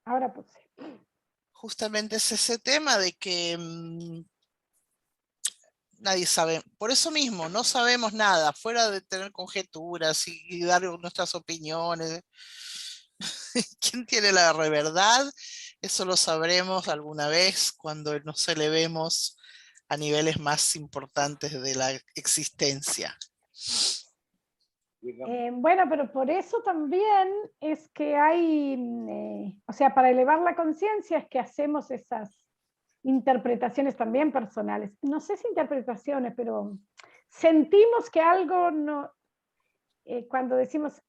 Ahora puse. Justamente es ese tema de que nadie sabe, por eso mismo, no sabemos nada, fuera de tener conjeturas y dar nuestras opiniones. ¿Quién tiene la verdad? Eso lo sabremos alguna vez cuando nos elevemos a niveles más importantes de la existencia. Bueno, pero por eso también es que hay, o sea, para elevar la conciencia es que hacemos esas interpretaciones también personales. No sé si interpretaciones, pero sentimos que algo no, cuando decimos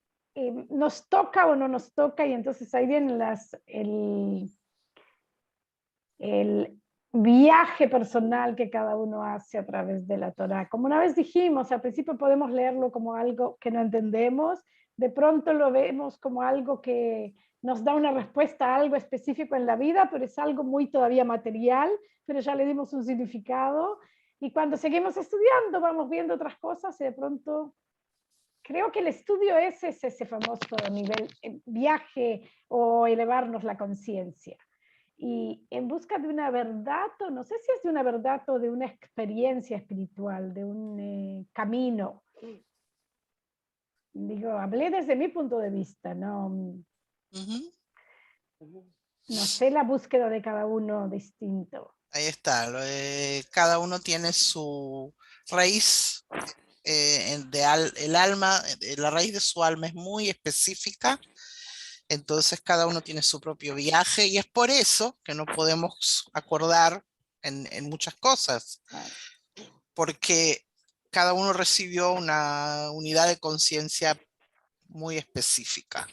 nos toca o no nos toca, y entonces ahí vienen el viaje personal que cada uno hace a través de la Torá. Como una vez dijimos, al principio podemos leerlo como algo que no entendemos, de pronto lo vemos como algo que nos da una respuesta a algo específico en la vida, pero es algo muy todavía material, pero ya le dimos un significado. Y cuando seguimos estudiando, vamos viendo otras cosas y de pronto creo que el estudio es ese famoso nivel, viaje o elevarnos la conciencia. Y en busca de una verdad, o no sé si es de una verdad o de una experiencia espiritual, de un camino. Digo, hablé desde mi punto de vista, no sé la búsqueda de cada uno distinto. Ahí está, cada uno tiene su raíz, el alma, la raíz de su alma es muy específica, entonces cada uno tiene su propio viaje y es por eso que no podemos acordar en muchas cosas, porque cada uno recibió una unidad de conciencia muy específica.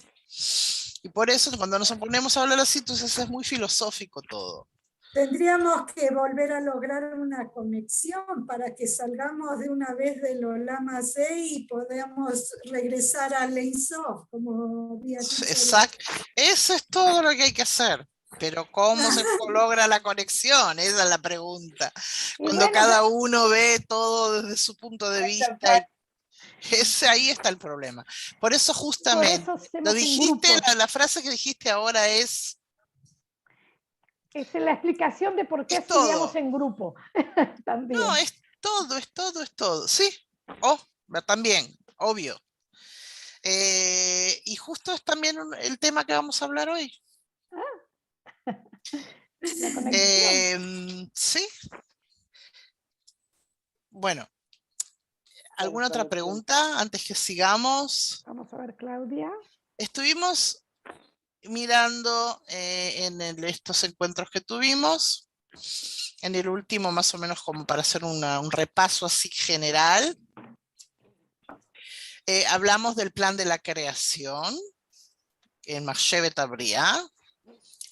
Y por eso cuando nos ponemos a hablar así, entonces es muy filosófico todo. Tendríamos que volver a lograr una conexión para que salgamos de una vez del Olam Hazé y podamos regresar al Ein Sof, como había dicho. Exacto. Eso es todo lo que hay que hacer. Pero ¿cómo se logra la conexión? Esa es la pregunta. Cuando bueno, cada uno ve todo desde su punto de vista, ahí está el problema. Por eso por justamente, eso lo hacemos en dijiste, grupos. la frase que dijiste ahora es Es la explicación de por qué estudiamos todo. en grupo No, también. es todo, es todo, es todo. Sí, también, obvio. Y justo es también el tema que vamos a hablar hoy. La conexión. Sí, bueno, ¿alguna otra pregunta antes que sigamos? Vamos a ver, Claudia. Estuvimos mirando estos encuentros que tuvimos, en el último más o menos como para hacer un repaso así general. Hablamos del plan de la creación en Mahshevet Abriá,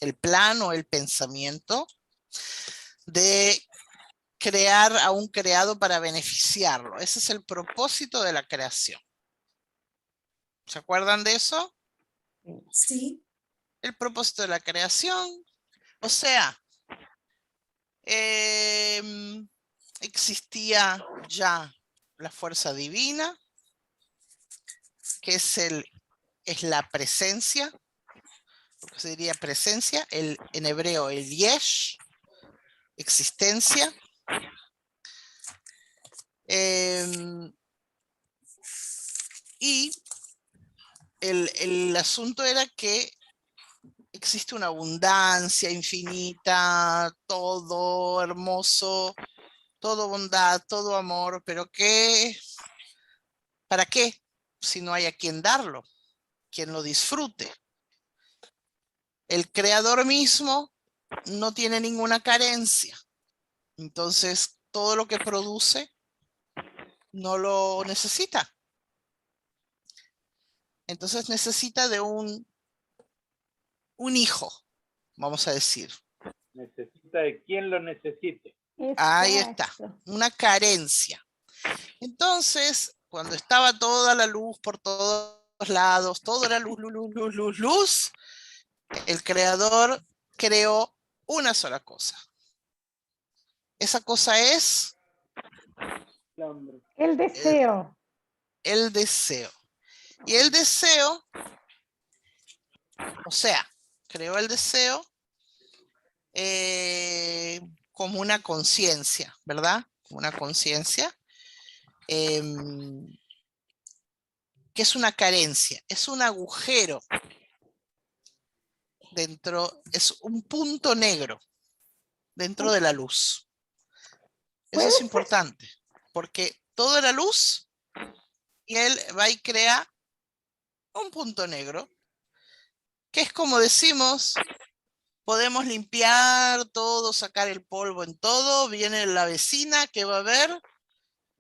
el plan o el pensamiento de crear a un creado para beneficiarlo. Ese es el propósito de la creación. ¿Se acuerdan de eso? Sí. El propósito de la creación. O sea, existía ya la fuerza divina, que es la presencia, lo que se diría presencia, en hebreo el yesh, existencia. Y el asunto era que existe una abundancia infinita, todo hermoso, todo bondad, todo amor, pero ¿para qué? Si no hay a quien darlo, quien lo disfrute. El creador mismo no tiene ninguna carencia, entonces todo lo que produce no lo necesita. Entonces necesita de un hijo, vamos a decir. Necesita de quien lo necesite. Ahí está, una carencia. Entonces, cuando estaba toda la luz por todos lados, todo era luz, luz, luz, luz, luz, luz, el creador creó una sola cosa. Esa cosa es el deseo. El deseo. Y el deseo, o sea, creó el deseo como una conciencia, ¿verdad? Como una conciencia que es una carencia, es un agujero dentro, es un punto negro dentro de la luz. Eso es importante, porque toda la luz, y él va y crea un punto negro, que es como decimos, podemos limpiar todo, sacar el polvo en todo, viene la vecina que va a ver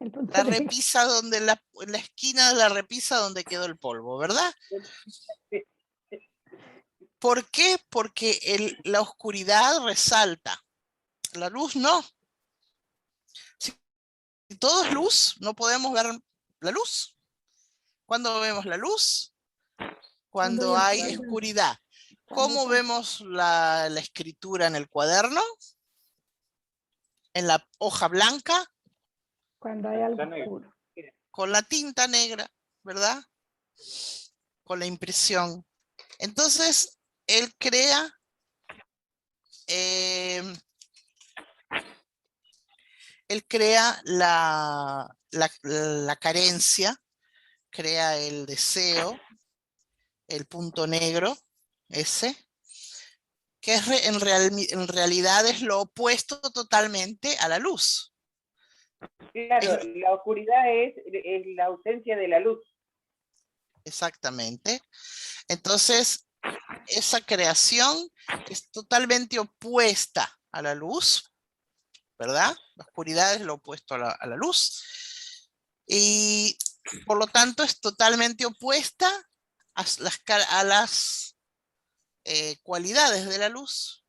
la repisa donde en la esquina de la repisa donde quedó el polvo, ¿verdad? ¿Por qué? Porque la oscuridad resalta, la luz no. Si todo es luz, no podemos ver la luz. ¿Cuándo vemos la luz? Cuando hay oscuridad. ¿Cómo vemos la escritura en el cuaderno? En la hoja blanca. Cuando hay algo oscuro. Con la tinta negra, ¿verdad? Con la impresión. Entonces, él crea la carencia, crea el deseo, el punto negro, ese, que es en realidad es lo opuesto totalmente a la luz. Claro, la oscuridad es la ausencia de la luz. Exactamente. Entonces, esa creación es totalmente opuesta a la luz, ¿verdad? La oscuridad es lo opuesto a la luz. Y por lo tanto es totalmente opuesta a las cualidades de la luz.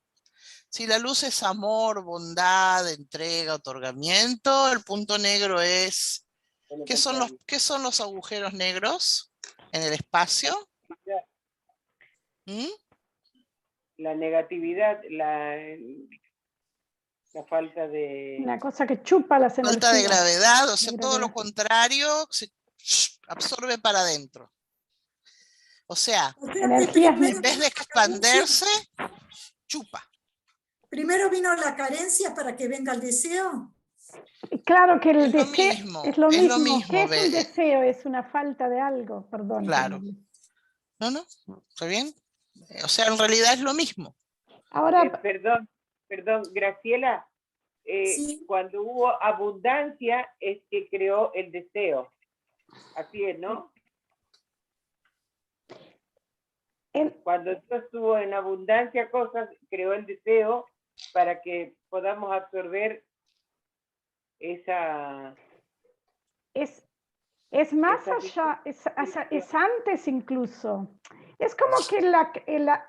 Si la luz es amor, bondad, entrega, otorgamiento, el punto negro es... ¿Qué son los agujeros negros en el espacio? ¿Mm? La negatividad, la falta de... Una cosa que chupa las energías. Falta de gravedad, o sea, todo lo contrario, se absorbe para adentro. O sea, en vez de expandirse, chupa. Primero vino la carencia para que venga el deseo. Claro que el deseo es lo mismo. ¿Qué es un deseo? Es una falta de algo, perdón. Claro. No, ¿está bien? O sea, en realidad es lo mismo. Ahora, perdón, Graciela, sí. Cuando hubo abundancia es que creó el deseo. Así es, ¿no? Cuando Dios estuvo en abundancia cosas, creó el deseo para que podamos absorber esa... Es más allá, es antes incluso. Es como que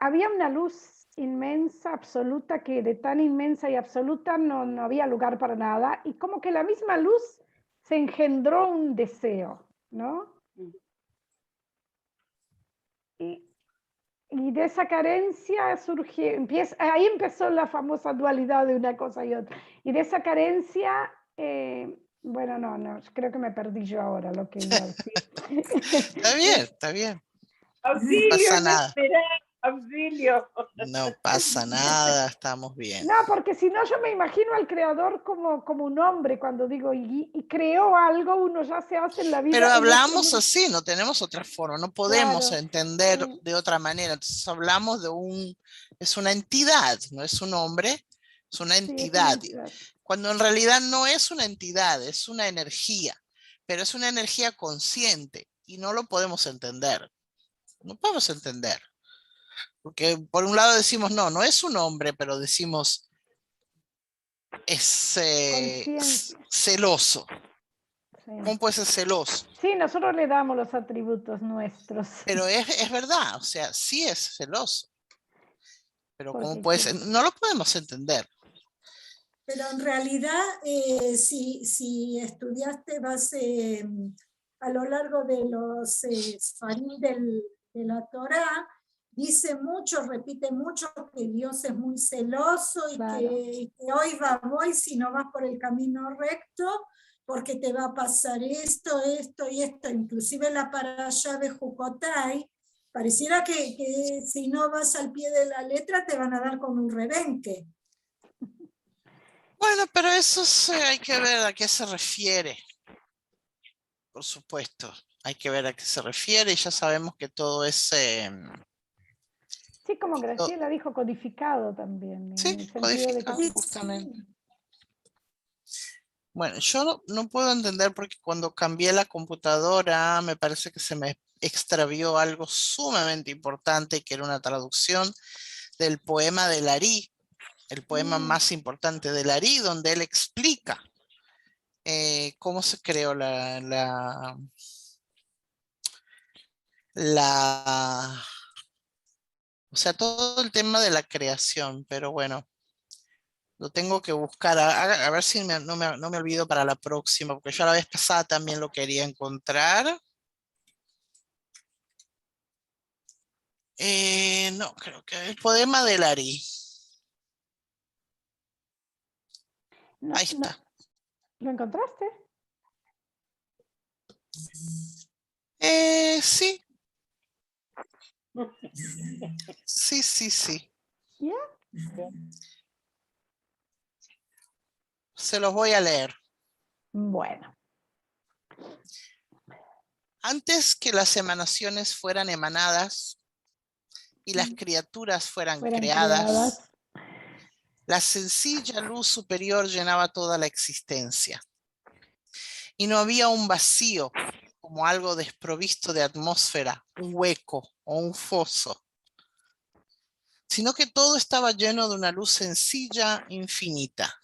había una luz inmensa, absoluta, que de tan inmensa y absoluta no había lugar para nada, y como que la misma luz se engendró un deseo, ¿no? Y de esa carencia surgió, ahí empezó la famosa dualidad de una cosa y otra. Y de esa carencia, bueno, no, creo que me perdí yo ahora lo que iba a decir. Está bien. Auxilio, no pasa nada. Esperar, auxilio. No pasa nada, estamos bien. No, porque si no yo me imagino al creador como un hombre cuando digo, y creó algo, uno ya se hace en la vida. Pero hablamos así, no tenemos otra forma, no podemos Claro. entender de otra manera. Entonces hablamos es una entidad, no es un hombre, es una entidad. Sí, es una entidad. Cuando en realidad no es una entidad, es una energía, pero es una energía consciente y no lo podemos entender. No podemos entender. Porque por un lado decimos, no es un hombre, pero decimos, es celoso. Sí. ¿Cómo puede ser celoso? Sí, nosotros le damos los atributos nuestros. Pero es verdad, o sea, sí es celoso. Pero Porque ¿cómo puede ser? No lo podemos entender. Pero en realidad, si estudiaste a lo largo de los Sfarim de la Torá, dice mucho, repite mucho que Dios es muy celoso y claro. que hoy voy si no vas por el camino recto, porque te va a pasar esto y esto. Inclusive la parashá de Jukotai Pareciera que si no vas al pie de la letra te van a dar con un rebenque. Bueno, pero eso hay que ver a qué se refiere. Por supuesto, hay que ver a qué se refiere y ya sabemos que todo es... Sí, como Graciela dijo, codificado también, sí, en el sentido de que codificado, justamente. Bueno, yo no puedo entender porque cuando cambié la computadora me parece que se me extravió algo sumamente importante, que era una traducción del poema de Larí, el poema más importante de Larí, donde él explica cómo se creó o sea, todo el tema de la creación, pero bueno, lo tengo que buscar, a ver si no me olvido para la próxima, porque yo la vez pasada también lo quería encontrar. No, creo que el poema de Larí. No, Ahí está. ¿Lo encontraste? Sí. Sí. ¿Ya? Se los voy a leer. Bueno. Antes que las emanaciones fueran emanadas y las criaturas fueran creadas, la sencilla luz superior llenaba toda la existencia. Y no había un vacío, como algo desprovisto de atmósfera, un hueco o un foso, sino que todo estaba lleno de una luz sencilla, infinita.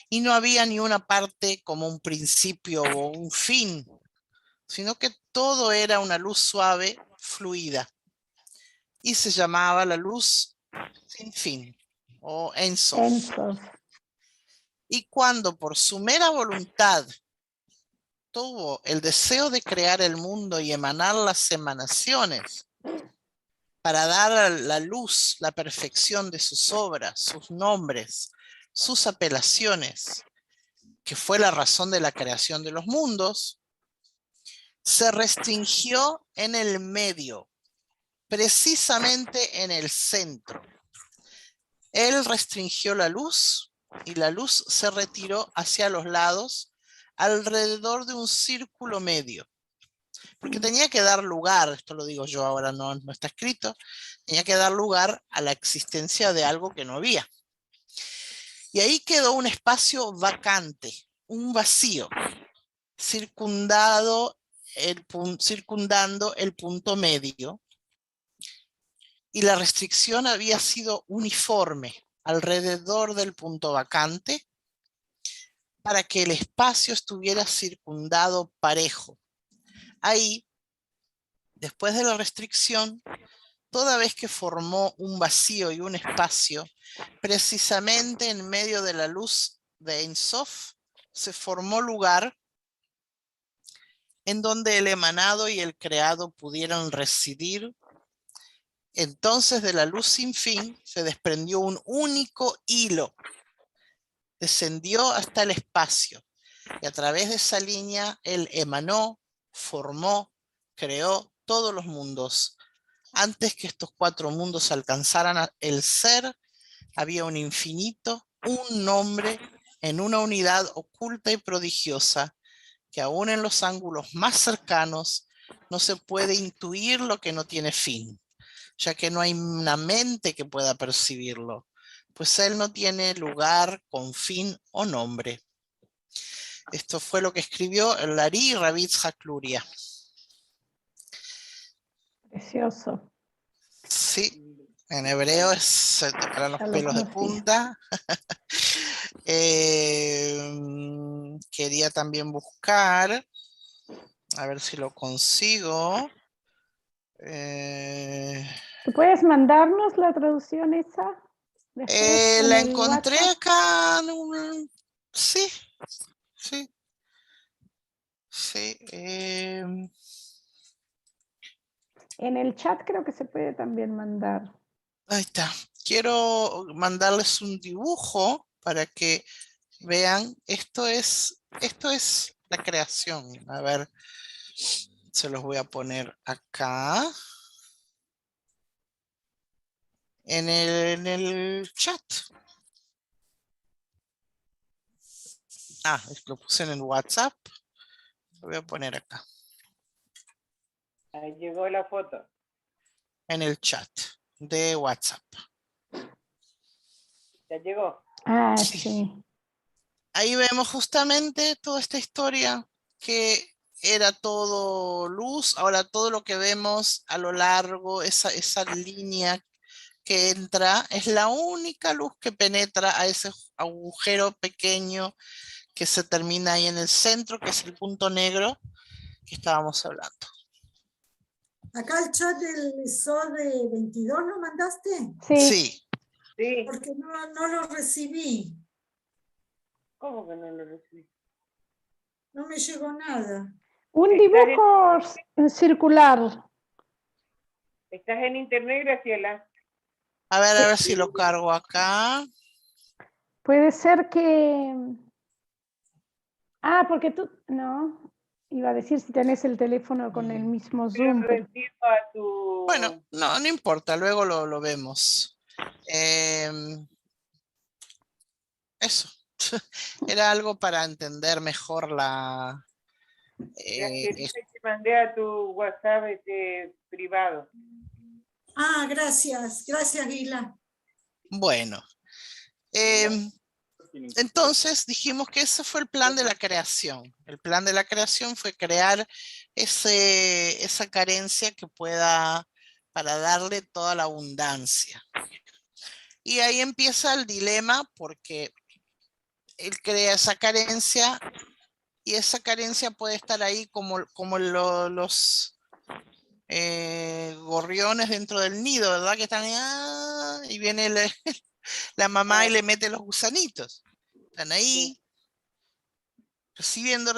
Y no había ni una parte como un principio o un fin, sino que todo era una luz suave, fluida. Y se llamaba la luz sin fin, o Ein Sof. Y cuando por su mera voluntad tuvo el deseo de crear el mundo y emanar las emanaciones para dar a la luz la perfección de sus obras, sus nombres, sus apelaciones, que fue la razón de la creación de los mundos, se restringió en el medio, precisamente en el centro. Él restringió la luz y la luz se retiró hacia los lados alrededor de un círculo medio. Porque tenía que dar lugar, esto lo digo yo ahora, no está escrito, tenía que dar lugar a la existencia de algo que no había. Y ahí quedó un espacio vacante, un vacío, circundando el punto medio, y la restricción había sido uniforme alrededor del punto vacante para que el espacio estuviera circundado parejo. Ahí, después de la restricción, toda vez que formó un vacío y un espacio, precisamente en medio de la luz de Ein Sof, se formó lugar en donde el emanado y el creado pudieron residir. Entonces de la luz sin fin se desprendió un único hilo, descendió hasta el espacio y a través de esa línea él emanó, formó, creó todos los mundos. Antes que estos 4 mundos alcanzaran el ser, había un infinito, un nombre en una unidad oculta y prodigiosa, que aún en los ángulos más cercanos no se puede intuir lo que no tiene fin, ya que no hay una mente que pueda percibirlo, pues él no tiene lugar con fin o nombre. Esto fue lo que escribió el Larí Rabbi Yitzhak Luria. Precioso. Sí, en hebreo se te paran los pelos de punta. Quería también buscar, a ver si lo consigo. ¿Tú puedes mandarnos la traducción esa? La encontré WhatsApp. acá. Sí. En el chat creo que se puede también mandar. Ahí está. Quiero mandarles un dibujo para que vean. Esto es la creación. A ver, se los voy a poner acá. en el chat. Ah, lo puse en el WhatsApp. Lo voy a poner acá. Ahí llegó la foto. En el chat de WhatsApp. Ya llegó. Ah, Sí. sí. Ahí vemos justamente toda esta historia que era todo luz. Ahora todo lo que vemos a lo largo, esa línea que entra, es la única luz que penetra a ese agujero pequeño que se termina ahí en el centro, que es el punto negro que estábamos hablando. Acá el chat del SODE 22 lo mandaste, Sí. Sí. Sí. porque no lo recibí, ¿Cómo que no lo recibí? no me llegó nada. Un ¿Estás dibujo circular. ¿Estás en internet, Graciela? A ver si lo cargo acá. Puede ser que... Ah, porque tú... No, iba a decir si tenés el teléfono con el mismo Pero Zoom. Pero... recibo a tu... Bueno, no importa, luego lo vemos. Eso. Era algo para entender mejor la... Graciela, te mandé a tu WhatsApp privado. Ah, gracias, Gila. Bueno. Entonces dijimos que ese fue el plan de la creación. El plan de la creación fue crear esa carencia que pueda, para darle toda la abundancia. Y ahí empieza el dilema porque él crea esa carencia y esa carencia puede estar ahí como los gorriones dentro del nido, ¿verdad? Que están ahí, y viene la mamá y le mete los gusanitos. Están ahí, recibiendo.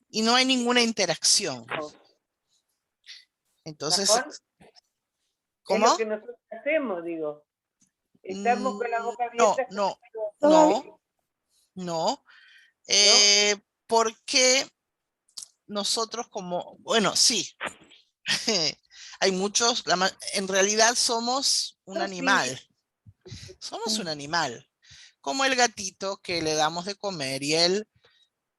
Y no hay ninguna interacción. Entonces, ¿Sajón? ¿cómo? Es lo que nosotros hacemos, digo. Estamos con la boca abierta. No. Porque nosotros bueno, sí. Hay muchos, en realidad somos un animal. Somos un animal. Como el gatito que le damos de comer y él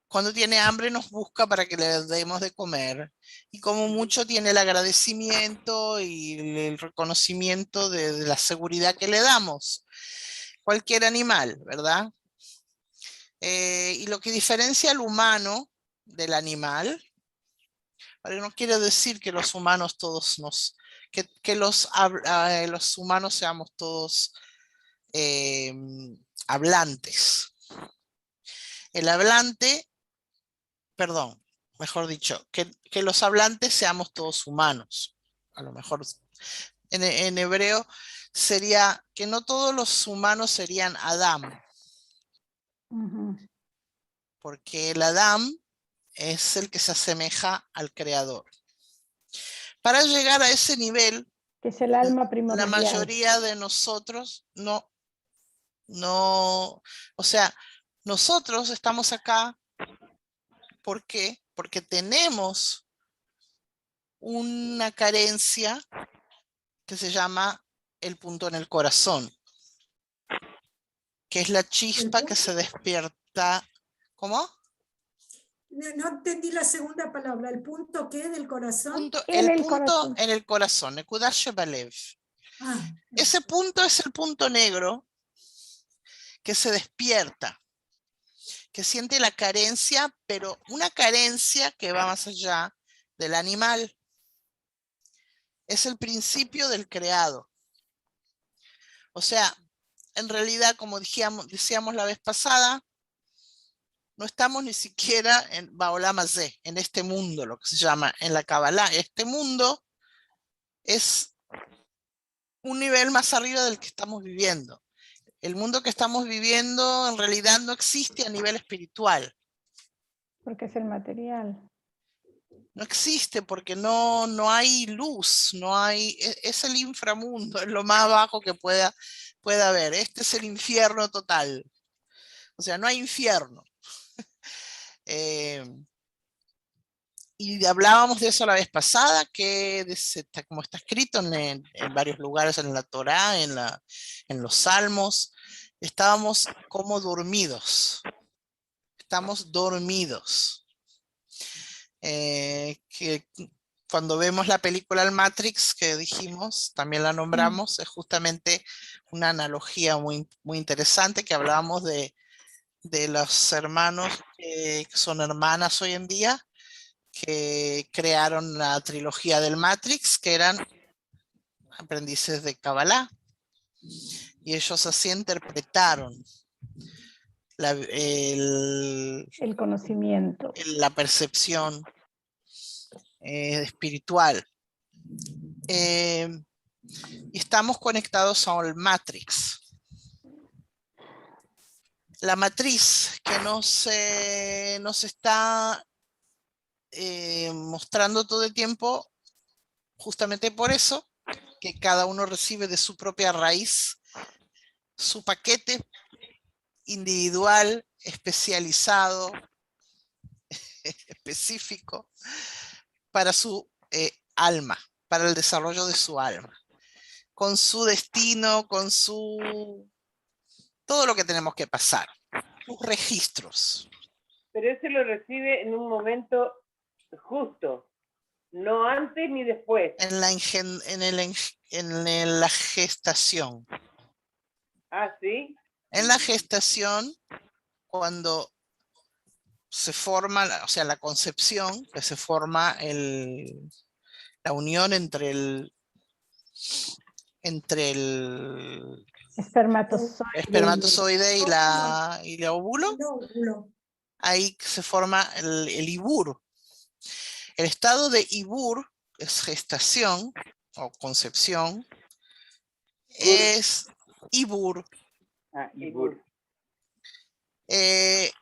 cuando tiene hambre nos busca para que le demos de comer. Y como mucho tiene el agradecimiento y el reconocimiento de la seguridad que le damos. Cualquier animal, ¿verdad? Y lo que diferencia al humano del animal, no quiere decir que los humanos todos que los humanos seamos todos hablantes. El hablante, perdón, mejor dicho, que los hablantes seamos todos humanos. A lo mejor en hebreo sería que no todos los humanos serían Adam. Porque el Adam es el que se asemeja al creador. Para llegar a ese nivel, que es el alma primordial. La mayoría de nosotros o sea, nosotros estamos acá, ¿por qué? Porque tenemos una carencia que se llama el punto en el corazón, que es la chispa que se despierta. ¿Cómo? No entendí la segunda palabra. ¿El punto qué del corazón? El punto en el corazón, Nekudat Shebalev. Ese punto es el punto negro que se despierta, que siente la carencia, pero una carencia que va más allá del animal. Es el principio del creado. O sea, en realidad, como decíamos la vez pasada, no estamos ni siquiera en Baolam Hazé, en este mundo, lo que se llama en la Kabbalah. Este mundo es un nivel más arriba del que estamos viviendo. El mundo que estamos viviendo en realidad no existe a nivel espiritual. Porque es el material. No existe porque no hay luz, es el inframundo, es lo más bajo que pueda haber. Este es el infierno total. O sea, no hay infierno. Y hablábamos de eso la vez pasada, que como está escrito en varios lugares en la Torá, en los Salmos, estábamos como dormidos. Estamos dormidos. Que cuando vemos la película El Matrix, que dijimos, también la nombramos, es justamente una analogía muy, muy interesante, que hablábamos de los hermanos que son hermanas hoy en día, que crearon la trilogía del Matrix, que eran aprendices de Kabbalah, y ellos así interpretaron El conocimiento. la percepción espiritual. Y estamos conectados al Matrix. La matriz que nos está mostrando todo el tiempo, justamente por eso, que cada uno recibe de su propia raíz su paquete individual, especializado, específico, para su alma, para el desarrollo de su alma, con su destino, con todo lo que tenemos que pasar, sus registros. Pero ese lo recibe en un momento justo, no antes ni después. En la gestación. Ah, ¿sí? En la gestación, cuando se forma, o sea, la concepción, que se forma la unión entre el espermatozoide y el óvulo, ahí se forma el ibur. El estado de ibur, es gestación o concepción, es ibur. Ah, ibur. El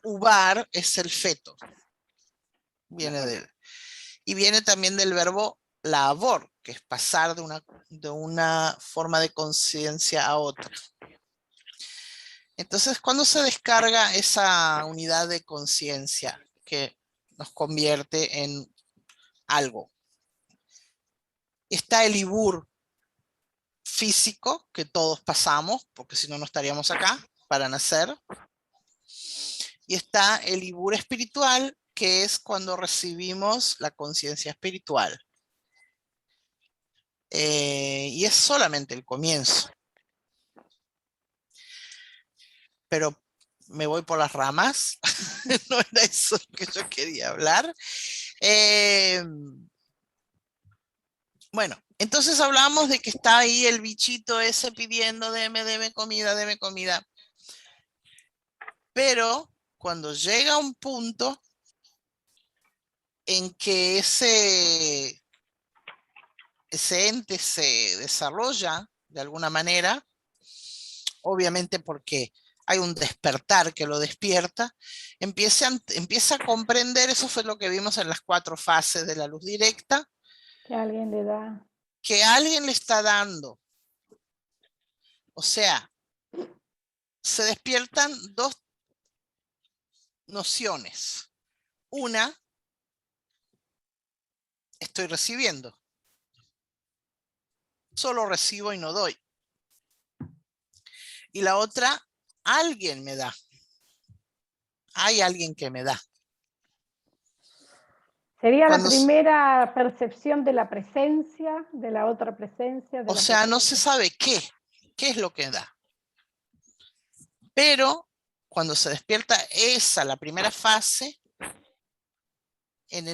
ubar es el feto. Y viene también del verbo labor, que es pasar de una forma de conciencia a otra. Entonces, cuando se descarga esa unidad de conciencia que nos convierte en algo, está el ibur físico que todos pasamos, porque si no, no estaríamos acá para nacer. Y está el ibur espiritual, que es cuando recibimos la conciencia espiritual. Y es solamente el comienzo. Pero me voy por las ramas. No era eso que yo quería hablar. Bueno, entonces hablamos de que está ahí el bichito ese pidiendo, deme comida, deme comida. Pero cuando llega un punto en que ese ente se desarrolla de alguna manera, obviamente porque hay un despertar que lo despierta, empieza a comprender, eso fue lo que vimos en las 4 fases de la luz directa, que alguien le da. Que alguien le está dando. O sea, se despiertan 2 nociones. Una, estoy recibiendo. Solo recibo y no doy. Y la otra, alguien me da. Hay alguien que me da. Sería la primera percepción de la presencia, de la otra presencia. O sea, no se sabe qué es lo que da. Pero cuando se despierta la primera fase, en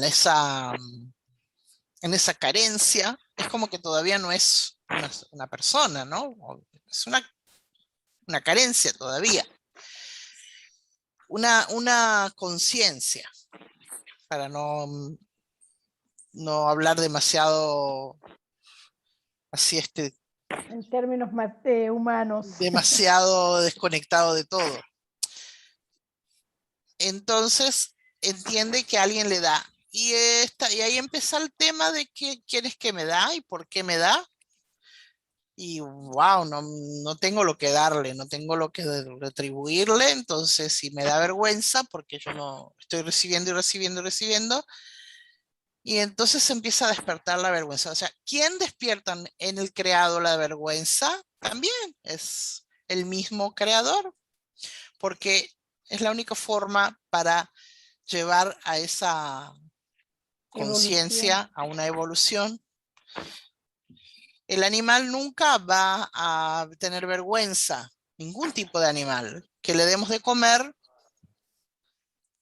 esa carencia, es como que todavía no es una persona, ¿no? Es una carencia todavía. Una conciencia, para no hablar demasiado así en términos humanos. Demasiado desconectado de todo. Entonces, entiende que alguien le da. Y ahí empieza el tema de quién es que me da y por qué me da. y wow, no tengo lo que darle, no tengo lo que retribuirle, entonces si me da vergüenza porque yo no estoy recibiendo y recibiendo y recibiendo, y entonces se empieza a despertar la vergüenza. O sea, ¿quién despierta en el creado la vergüenza? También es el mismo creador, porque es la única forma para llevar a esa conciencia, a una evolución. El animal nunca va a tener vergüenza, ningún tipo de animal. Que le demos de comer.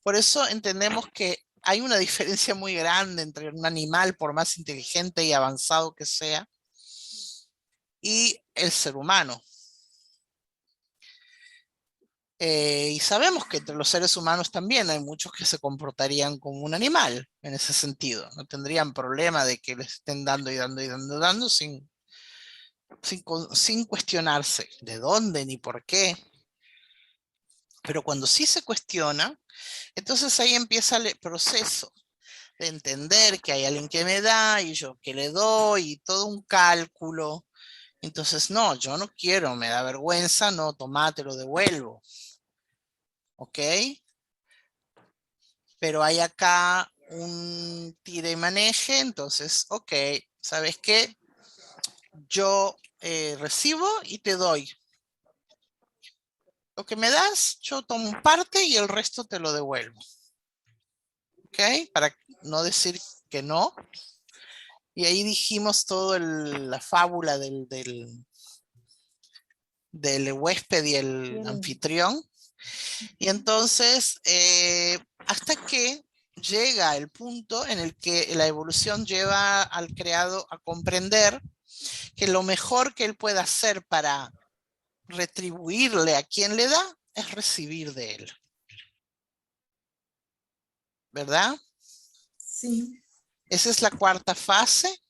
Por eso entendemos que hay una diferencia muy grande entre un animal, por más inteligente y avanzado que sea, y el ser humano. Y sabemos que entre los seres humanos también hay muchos que se comportarían como un animal en ese sentido. No tendrían problema de que les estén dando y dando y dando, dando sin cuestionarse de dónde ni por qué. Pero cuando sí se cuestiona, entonces ahí empieza el proceso de entender que hay alguien que me da y yo que le doy y todo un cálculo. Entonces, no, yo no quiero, me da vergüenza, no, tomá, te lo devuelvo. ¿Ok? Pero hay acá un tire y maneje, entonces, ok, ¿sabes qué? Yo recibo y te doy. Lo que me das, yo tomo parte y el resto te lo devuelvo. ¿Ok? Para no decir que no. Y ahí dijimos toda la fábula del huésped y el anfitrión. Y entonces, hasta que llega el punto en el que la evolución lleva al creado a comprender que lo mejor que él puede hacer para retribuirle a quien le da es recibir de él. ¿Verdad? Sí. Esa es la cuarta fase.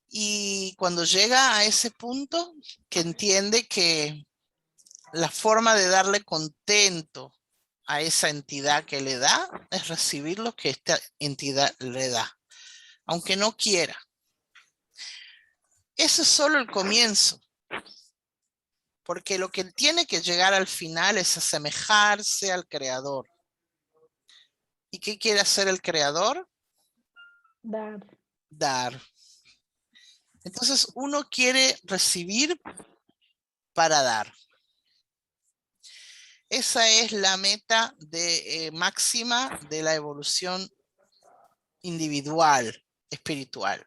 Y cuando llega a ese punto, que entiende que la forma de darle contento a esa entidad que le da es recibir lo que esta entidad le da, aunque no quiera. Eso es solo el comienzo, porque lo que tiene que llegar al final es asemejarse al creador. ¿Y qué quiere hacer el creador? Dar. Dar. Entonces uno quiere recibir para dar. Esa es la meta máxima de la evolución individual, espiritual.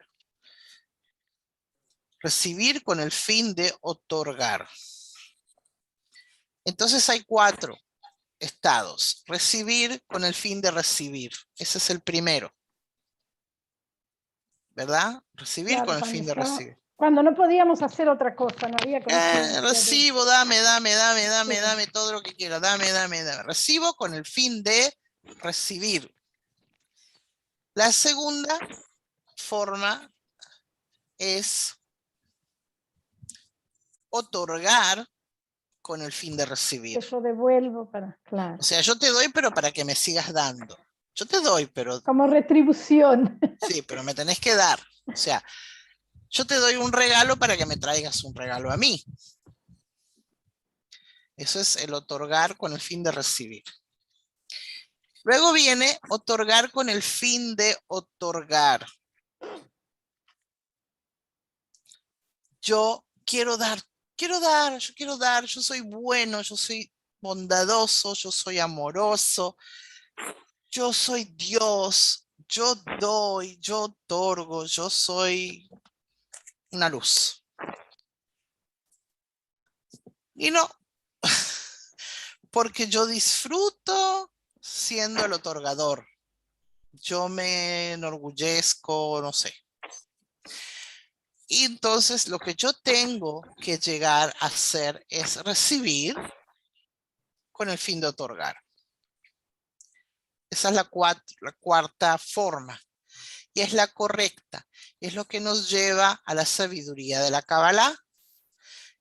Recibir con el fin de otorgar. Entonces hay 4 estados. Recibir con el fin de recibir. Ese es el primero. ¿Verdad? Recibir Claro, con el fin de recibir. Cuando no podíamos hacer otra cosa, no había conciencia. Recibo, dame todo lo que quiero. Dame. Recibo con el fin de recibir. La segunda forma es otorgar con el fin de recibir. Eso devuelvo claro. O sea, yo te doy, pero para que me sigas dando. Yo te doy, pero... Como retribución. Sí, pero me tenés que dar. O sea, yo te doy un regalo para que me traigas un regalo a mí. Eso es el otorgar con el fin de recibir. Luego viene otorgar con el fin de otorgar. Yo quiero dar, yo soy bueno, yo soy bondadoso, yo soy amoroso, yo soy Dios, yo doy, yo otorgo, yo soy una luz. Y no, porque yo disfruto siendo el otorgador. Yo me enorgullezco, no sé. Y entonces lo que yo tengo que llegar a hacer es recibir con el fin de otorgar. Esa es la cuarta forma. Y es la correcta. Y es lo que nos lleva a la sabiduría de la Kabbalah,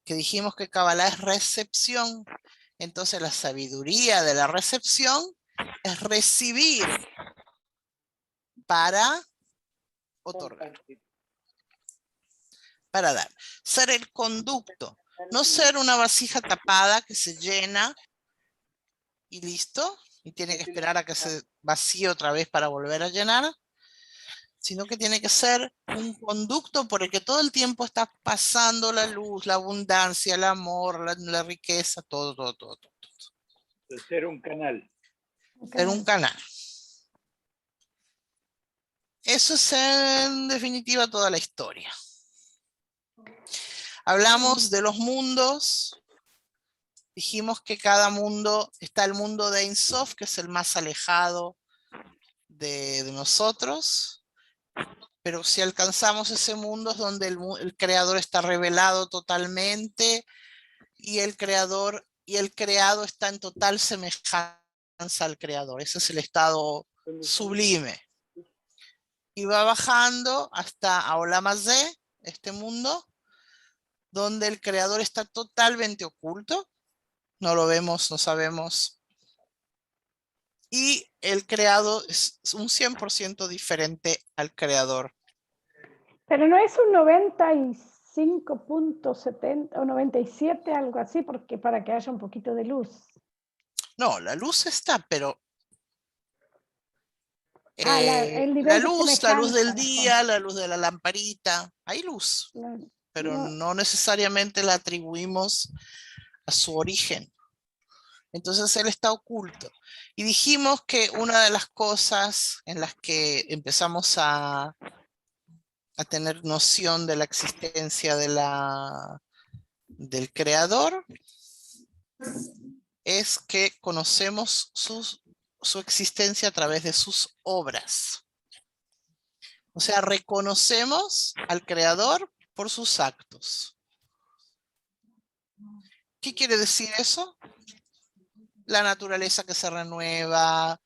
que dijimos que Kabbalah es recepción. Entonces la sabiduría de la recepción es recibir para otorgar. para dar. Ser el conducto, no ser una vasija tapada que se llena y listo, y tiene que esperar a que se vacíe otra vez para volver a llenar, sino que tiene que ser un conducto por el que todo el tiempo está pasando la luz, la abundancia, el amor, la riqueza, todo. De ser un canal. Ser un canal. Eso es en definitiva toda la historia. Hablamos de los mundos. Dijimos que cada mundo, está el mundo de Ein Sof, que es el más alejado de nosotros. Pero si alcanzamos ese mundo es donde el creador está revelado totalmente y el creador y el creado está en total semejanza al creador. Ese es el estado sublime. Y va bajando hasta Aolam Hazé, este mundo, donde el creador está totalmente oculto. No lo vemos, no sabemos. Y el creado es un 100% diferente al creador. Pero no es un 95.70 o 97, algo así, porque para que haya un poquito de luz. No, la luz está, pero el nivel la de luz semejanza, del mejor. día, la luz de la lamparita, hay luz, pero No. no necesariamente la atribuimos a su origen. Entonces él está oculto. Y dijimos que una de las cosas en las que empezamos a tener noción de la existencia del creador es que conocemos su existencia a través de sus obras. O sea, reconocemos al creador por sus actos. ¿Qué quiere decir eso? La naturaleza que se renueva,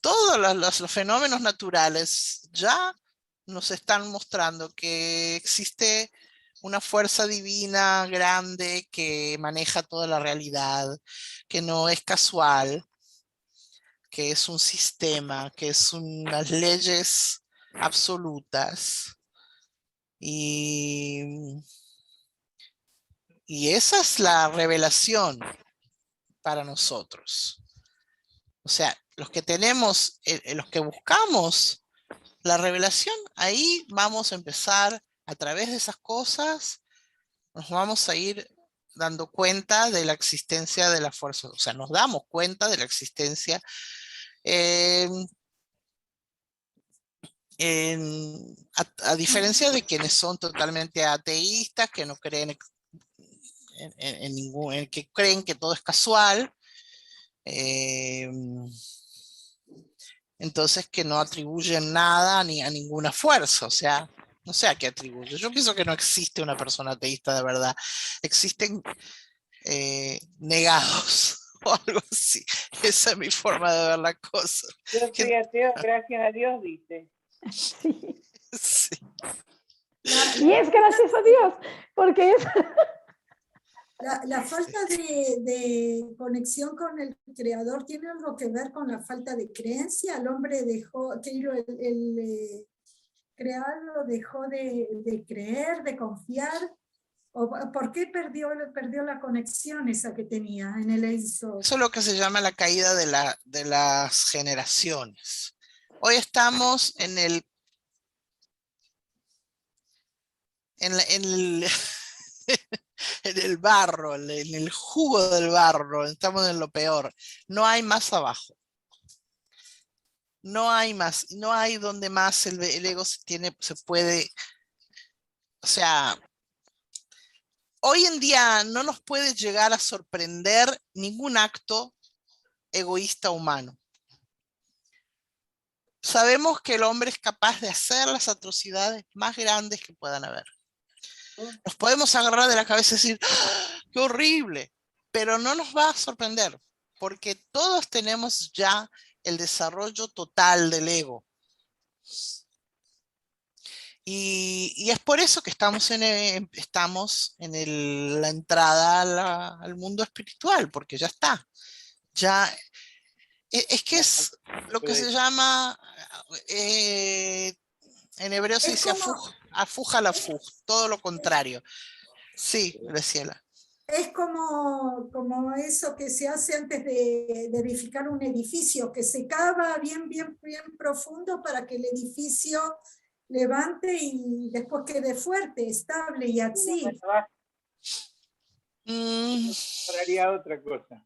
todos los fenómenos naturales ya nos están mostrando que existe una fuerza divina grande que maneja toda la realidad, que no es casual, que es un sistema, que es unas leyes absolutas. Y esa es la revelación para nosotros. O sea, los que tenemos, los que buscamos la revelación, ahí vamos a empezar a través de esas cosas, nos vamos a ir dando cuenta de la existencia de la fuerza. O sea, nos damos cuenta de la existencia a diferencia de quienes son totalmente ateístas, que no creen que creen que todo es casual, entonces que no atribuyen nada ni a ninguna fuerza, o sea, no sé a qué atribuye. Yo pienso que no existe una persona ateísta de verdad, existen negados o algo así. Esa es mi forma de ver la cosa. Yo soy ateo, gracias a Dios, dice. Sí. Sí. Y es gracias a Dios, porque es... La falta de conexión con el creador tiene algo que ver con la falta de creencia. El hombre dejó, el creador dejó de creer, de confiar. ¿O por qué perdió la conexión esa que tenía en el Ein Sof? Eso es lo que se llama la caída de las generaciones. Hoy estamos en el en el barro, en el jugo del barro, estamos en lo peor. No hay más abajo. No hay más, no hay donde más el ego se puede, o sea, hoy en día no nos puede llegar a sorprender ningún acto egoísta humano. Sabemos que el hombre es capaz de hacer las atrocidades más grandes que puedan haber. Nos podemos agarrar de la cabeza y decir, ¡ah, qué horrible! Pero no nos va a sorprender, porque todos tenemos ya el desarrollo total del ego. Y es por eso que estamos en la entrada al mundo espiritual, porque ya está. Ya, es que es lo que se llama, en hebreo se dice Como, afuja la fuj, todo lo contrario. Sí, Graciela. Es como eso que se hace antes de edificar un edificio, que se cava bien profundo para que el edificio levante y después quede fuerte, estable y así. Haría otra cosa.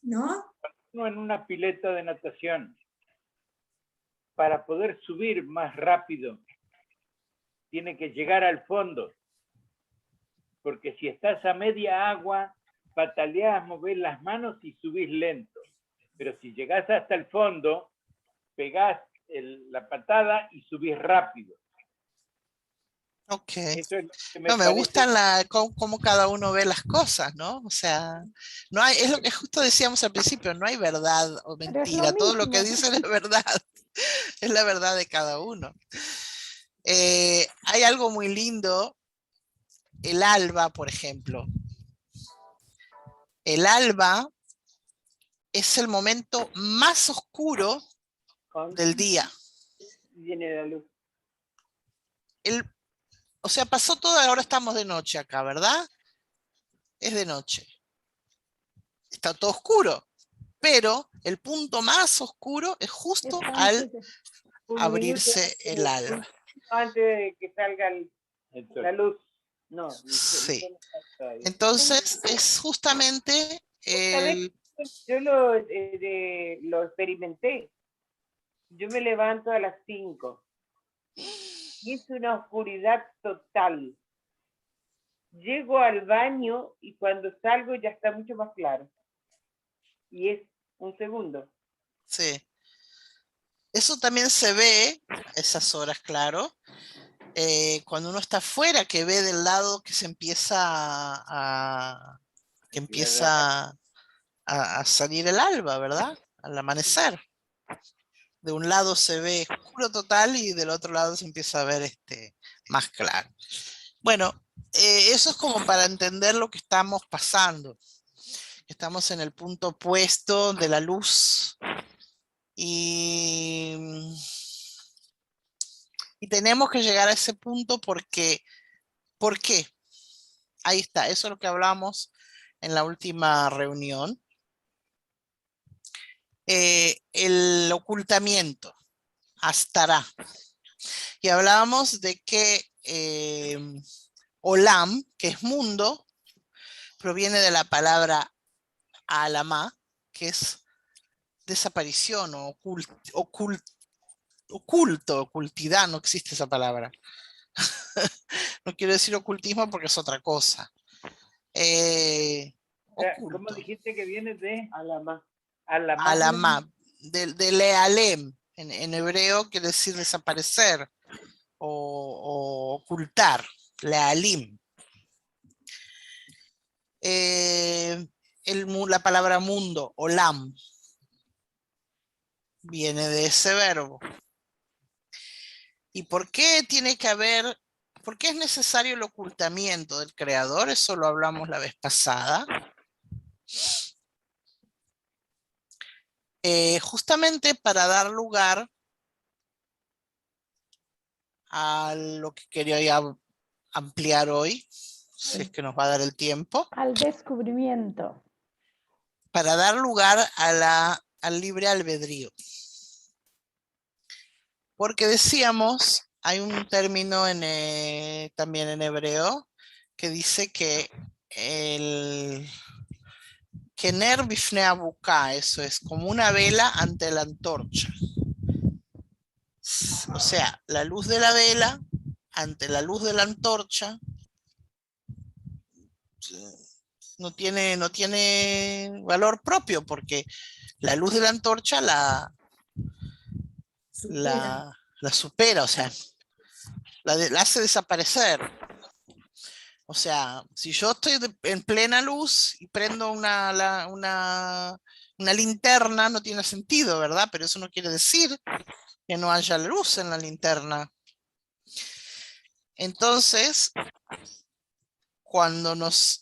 ¿No? Uno en una pileta de natación, para poder subir más rápido, tiene que llegar al fondo. Porque si estás a media agua, pataleás, movés las manos y subís lento. Pero si llegás hasta el fondo, pegás la patada y subís rápido. Ok. Eso es lo que No, me parece. gusta cómo cada uno ve las cosas, ¿no? O sea, no hay, es lo que justo decíamos al principio, no hay verdad o Pero es lo mentira, todo lo que mismo. dicen es verdad, es la verdad de cada uno. Hay algo muy lindo, el alba, por ejemplo. El alba es el momento más oscuro del día. Viene la luz. O sea, pasó todo, ahora estamos de noche acá, ¿verdad? Es de noche. Está todo oscuro, pero el punto más oscuro es justo al abrirse el alba. Antes de que salga la luz. No. Sí. Entonces es justamente Yo lo experimenté. Yo me levanto a las 5 y es una oscuridad total. Llego al baño y cuando salgo ya está mucho más claro. Y es un segundo. Sí. Eso también se ve, esas horas, claro, cuando uno está afuera, que ve del lado que se empieza a salir el alba, ¿verdad? Al amanecer. De un lado se ve oscuro total y del otro lado se empieza a ver más claro. Bueno, eso es como para entender lo que estamos pasando. Estamos en el punto opuesto de la luz y tenemos que llegar a ese punto porque, ¿por qué? Ahí está, eso es lo que hablamos en la última reunión. El ocultamiento, astará. Y hablábamos de que Olam, que es mundo, proviene de la palabra alamá, que es desaparición o oculto, ocultidad, no existe esa palabra. No quiero decir ocultismo porque es otra cosa. ¿Cómo dijiste que viene de? Alamá. Alamá, de lealem, en hebreo quiere decir desaparecer o ocultar, lealim. La palabra mundo, olam, viene de ese verbo. ¿Y por qué tiene que haber, por qué es necesario el ocultamiento del creador? Eso lo hablamos la vez pasada. Justamente para dar lugar a lo que quería ampliar hoy, si es que nos va a dar el tiempo. Al descubrimiento. Para dar lugar al libre albedrío. Porque decíamos, hay un término también en hebreo que dice que Kener bifnei abuká, eso es como una vela ante la antorcha. O sea, la luz de la vela ante la luz de la antorcha no tiene valor propio porque la luz de la antorcha la supera, o sea, la hace desaparecer. O sea, si yo estoy en plena luz y prendo una linterna, no tiene sentido, ¿verdad? Pero eso no quiere decir que no haya luz en la linterna. Entonces,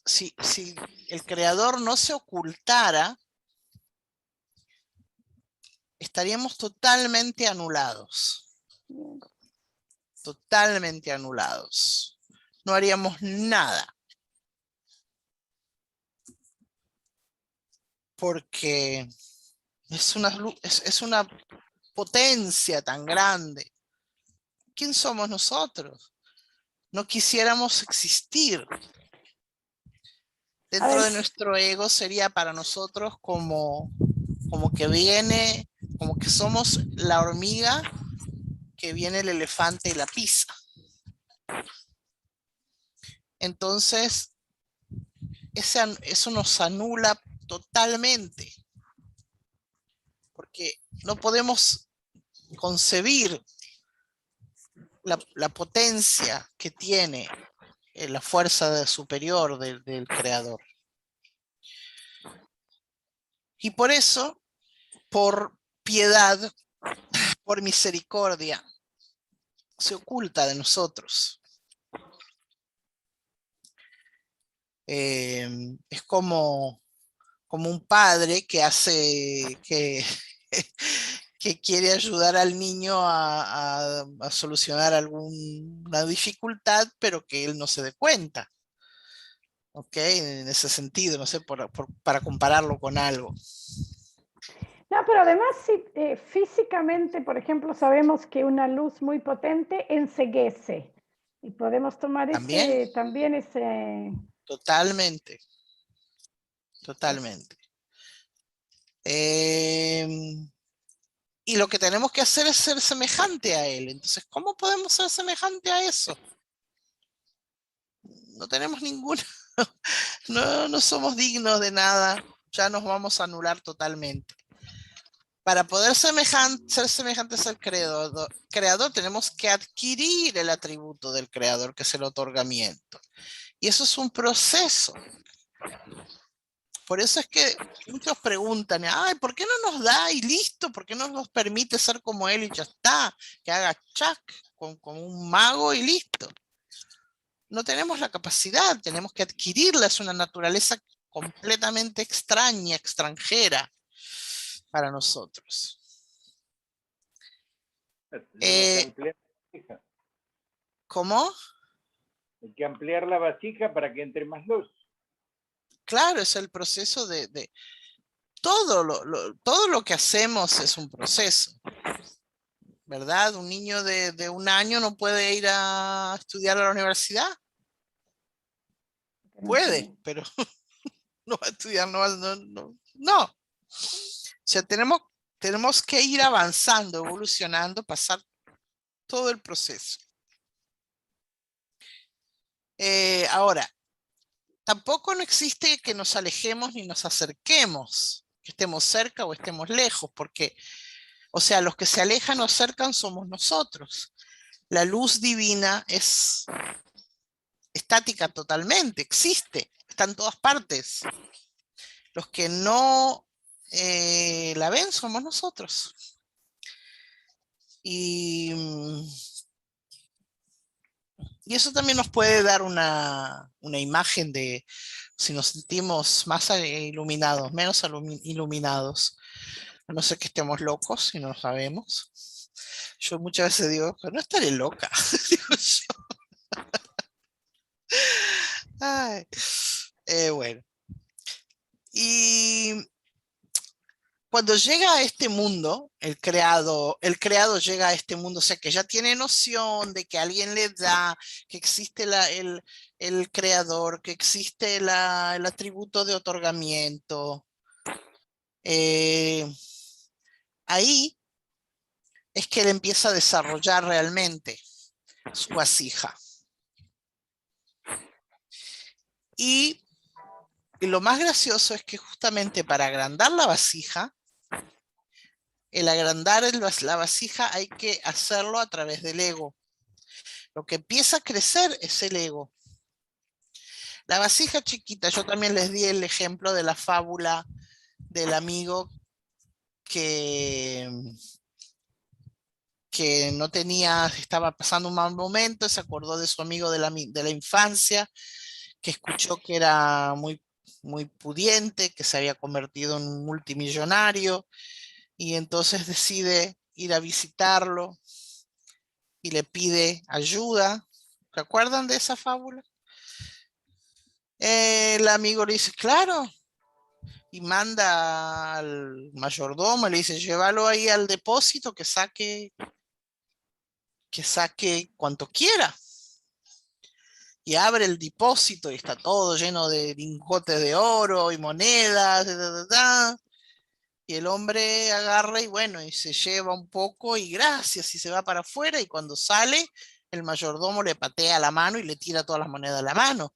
si el creador no se ocultara, estaríamos totalmente anulados. totalmente anulados. No haríamos nada. Porque es una potencia tan grande. ¿Quién somos nosotros? No quisiéramos existir. Dentro de nuestro ego sería para nosotros como que somos la hormiga que viene el elefante y la pisa. Entonces, eso nos anula totalmente, porque no podemos concebir la potencia que tiene la fuerza superior del creador. Y por eso, por piedad, por misericordia, se oculta de nosotros. Es como un padre que quiere ayudar al niño a solucionar alguna dificultad, pero que él no se dé cuenta. ¿Ok? En ese sentido, no sé, para compararlo con algo. No, pero además sí, físicamente, por ejemplo, sabemos que una luz muy potente enceguece. Y podemos tomar ¿También? también ese... Totalmente. Totalmente. Y lo que tenemos que hacer es ser semejante a él. Entonces, ¿cómo podemos ser semejante a eso? No tenemos ninguna. No somos dignos de nada. Ya nos vamos a anular totalmente. Para poder ser semejantes al creador, tenemos que adquirir el atributo del creador, que es el otorgamiento. Y eso es un proceso. Por eso es que muchos preguntan, ay, ¿por qué no nos da y listo? ¿Por qué no nos permite ser como él y ya está? Que haga chac como un mago y listo. No tenemos la capacidad, tenemos que adquirirla. Es una naturaleza completamente extraña, extranjera para nosotros. ¿Cómo? Hay que ampliar la vasija para que entre más luz. Claro, es el proceso de todo lo que hacemos es un proceso, ¿verdad? Un niño de 1 año no puede ir a estudiar a la universidad. Puede, pero no va a estudiar, no. O sea, tenemos que ir avanzando, evolucionando, pasar todo el proceso. Ahora, tampoco no existe que nos alejemos ni nos acerquemos, que estemos cerca o estemos lejos, porque, o sea, los que se alejan o acercan somos nosotros. La luz divina es estática totalmente, existe, está en todas partes. Los que no la ven somos nosotros. Y eso también nos puede dar una imagen de si nos sentimos más iluminados, menos iluminados. A no ser que estemos locos y no lo sabemos. Yo muchas veces digo, no estaré loca. Digo yo. Ay, bueno. Y cuando llega a este mundo, el creado llega a este mundo, o sea que ya tiene noción de que alguien le da, que existe el creador, que existe el atributo de otorgamiento. Ahí es que él empieza a desarrollar realmente su vasija. Y lo más gracioso es que justamente para agrandar la vasija, el agrandar la vasija hay que hacerlo a través del ego. Lo que empieza a crecer es el ego. La vasija chiquita, yo también les di el ejemplo de la fábula del amigo que no tenía, estaba pasando un mal momento, se acordó de su amigo de la infancia, que escuchó que era muy, muy pudiente, que se había convertido en un multimillonario, y entonces decide ir a visitarlo y le pide ayuda. ¿Se acuerdan de esa fábula? El amigo le dice, claro, y manda al mayordomo, le dice, llévalo ahí al depósito que saque cuanto quiera. Y abre el depósito y está todo lleno de lingotes de oro y monedas. Y el hombre agarra y bueno, y se lleva un poco y gracias, y se va para afuera, y cuando sale, el mayordomo le patea la mano y le tira todas las monedas de la mano.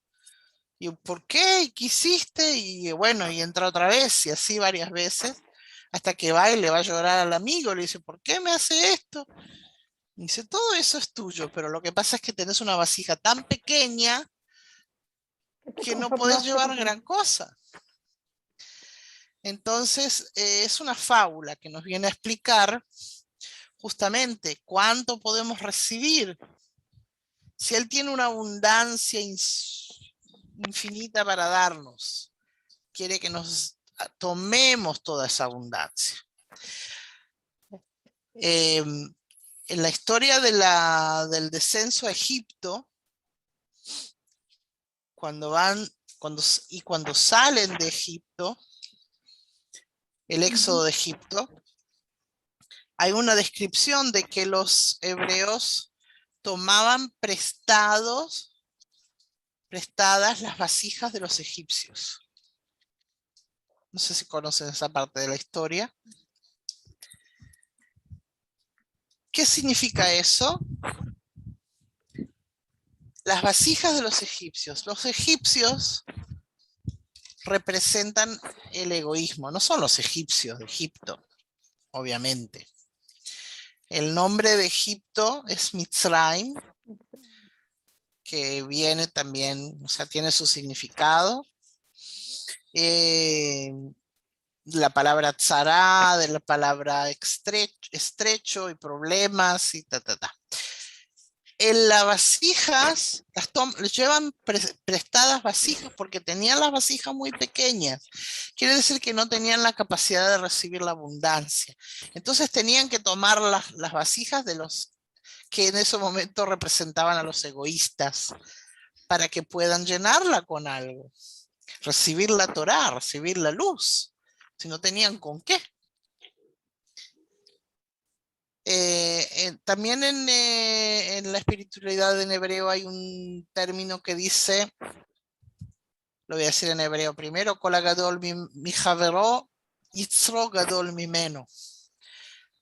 Y ¿por qué? ¿Y qué hiciste? Y bueno, y entra otra vez, y así varias veces, hasta que va y le va a llorar al amigo, le dice, ¿por qué me hace esto? Y dice, todo eso es tuyo, pero lo que pasa es que tenés una vasija tan pequeña que no podés llevar gran cosa. Entonces, es una fábula que nos viene a explicar justamente cuánto podemos recibir. Si Él tiene una abundancia infinita para darnos, quiere que nos tomemos toda esa abundancia. En la historia del descenso a Egipto, cuando salen de Egipto, el éxodo de Egipto, hay una descripción de que los hebreos tomaban prestadas las vasijas de los egipcios. No sé si conocen esa parte de la historia. ¿Qué significa eso? Las vasijas de los egipcios. Los egipcios representan el egoísmo. No son los egipcios de Egipto, obviamente. El nombre de Egipto es Mitzrayim, que viene también, o sea, tiene su significado. La palabra tzará, de la palabra estrecho y problemas y En las vasijas, les llevan prestadas vasijas porque tenían las vasijas muy pequeñas. Quiere decir que no tenían la capacidad de recibir la abundancia. Entonces tenían que tomar las vasijas de los que en ese momento representaban a los egoístas para que puedan llenarla con algo. Recibir la Torá, recibir la luz. Si no tenían con qué. También en la espiritualidad en hebreo hay un término que dice, lo voy a decir en hebreo primero, Kol hagadol mi javero, yitzro gadol mimeno.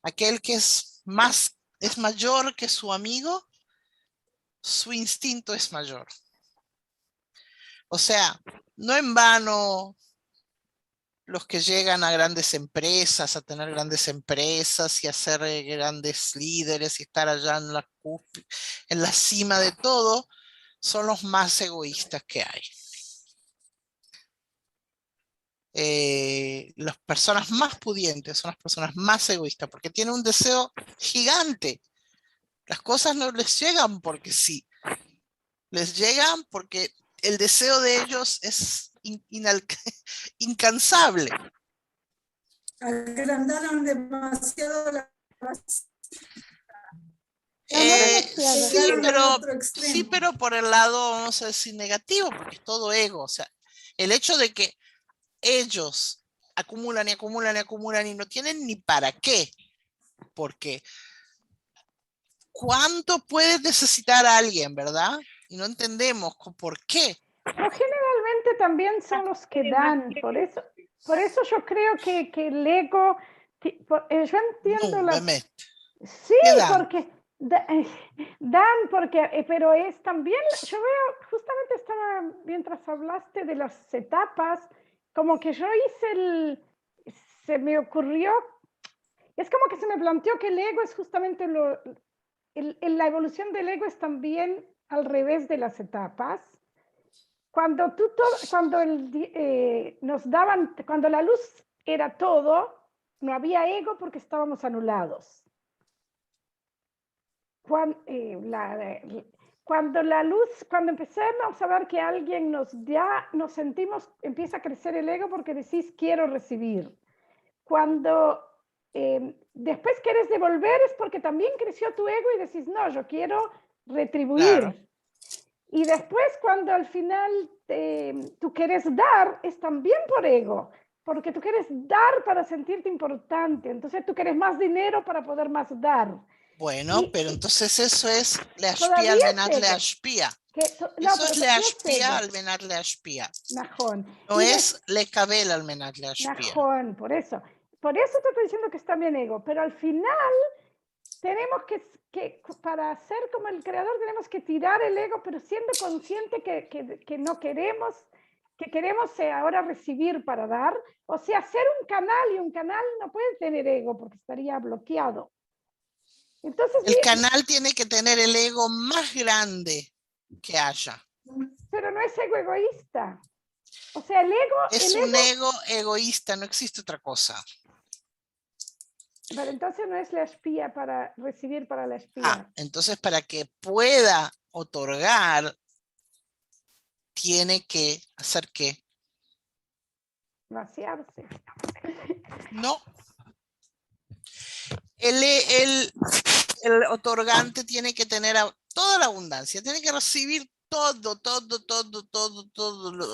Aquel que es mayor que su amigo, su instinto es mayor. O sea, no en vano los que llegan a grandes empresas, a tener grandes empresas y a ser grandes líderes y estar allá en la cima de todo, son los más egoístas que hay. Las personas más pudientes son las personas más egoístas porque tienen un deseo gigante. Las cosas no les llegan porque sí, les llegan porque el deseo de ellos es incansable. Agrandaron demasiado la sí, pero por el lado, vamos a decir, negativo, porque es todo ego. O sea, el hecho de que ellos acumulan y acumulan y acumulan y no tienen ni para qué, porque ¿cuánto puede necesitar alguien, verdad? Y no entendemos por qué. Pero generalmente también son los que dan, por eso yo creo que el ego, yo entiendo sí, porque dan, porque, pero es también, yo veo, justamente estaba, mientras hablaste de las etapas, como que yo se me ocurrió, es como que se me planteó que el ego es justamente la evolución del ego es también al revés de las etapas. Cuando cuando la luz era todo, no había ego porque estábamos anulados. Cuando empezamos a ver que alguien nos sentimos, empieza a crecer el ego porque decís quiero recibir. Cuando después quieres devolver es porque también creció tu ego y decís, no, yo quiero retribuir. Claro. Y después cuando al final tú quieres dar, es también por ego, porque tú quieres dar para sentirte importante, entonces tú quieres más dinero para poder más dar. Bueno, Y- pero y entonces eso es le todavía al es menat le ego. ashpia. No, Eso pero es le todavía es ego. al menat le ashpia. Najón. No Y es le cabel al menat le ashpia. Najón, por eso. Por eso te estoy diciendo que es también ego, pero al final tenemos que para ser como el creador tenemos que tirar el ego, pero siendo consciente que no queremos, que queremos ahora recibir para dar, o sea, hacer un canal, y un canal no puede tener ego porque estaría bloqueado. Entonces, El canal tiene que tener el ego más grande que haya. pero no es ego egoísta. O sea, el ego... Es un ego egoísta, no existe otra cosa. Pero entonces no es la espía para recibir para la espía. Ah, entonces para que pueda otorgar, tiene que hacer qué. Vaciarse. No. El otorgante tiene que tener toda la abundancia, tiene que recibir todo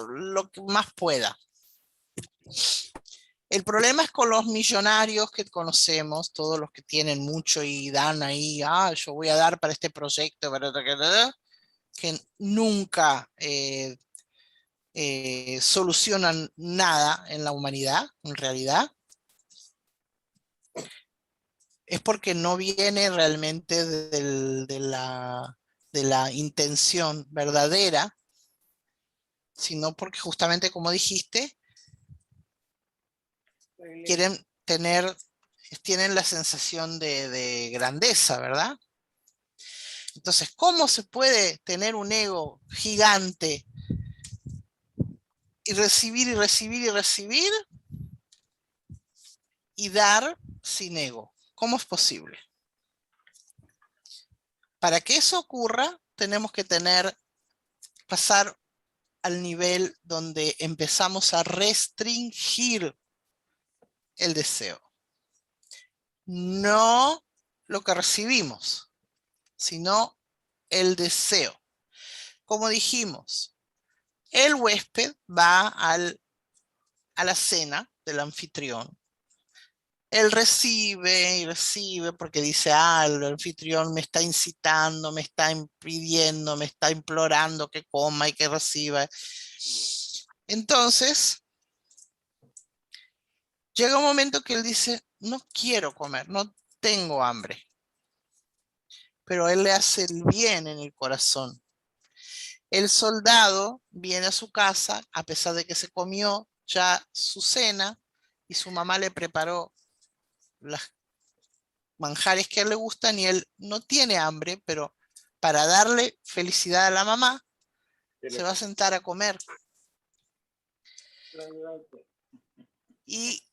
lo que más pueda. El problema es con los millonarios que conocemos, todos los que tienen mucho y dan ahí, yo voy a dar para este proyecto, que nunca solucionan nada en la humanidad, en realidad. Es porque no viene realmente de la intención verdadera, sino porque justamente, como dijiste, tienen la sensación de grandeza, ¿verdad? Entonces, ¿cómo se puede tener un ego gigante y recibir y recibir y recibir y dar sin ego? ¿Cómo es posible? Para que eso ocurra, tenemos que pasar al nivel donde empezamos a restringir el deseo. No lo que recibimos, sino el deseo. Como dijimos, el huésped va a la cena del anfitrión. Él recibe y recibe porque dice, el anfitrión me está incitando, me está pidiendo, me está implorando que coma y que reciba. Entonces, llega un momento que él dice, no quiero comer, no tengo hambre. Pero él le hace el bien en el corazón. El soldado viene a su casa, a pesar de que se comió ya su cena y su mamá le preparó las manjares que a él le gustan y él no tiene hambre, pero para darle felicidad a la mamá, se va a sentar a comer. Y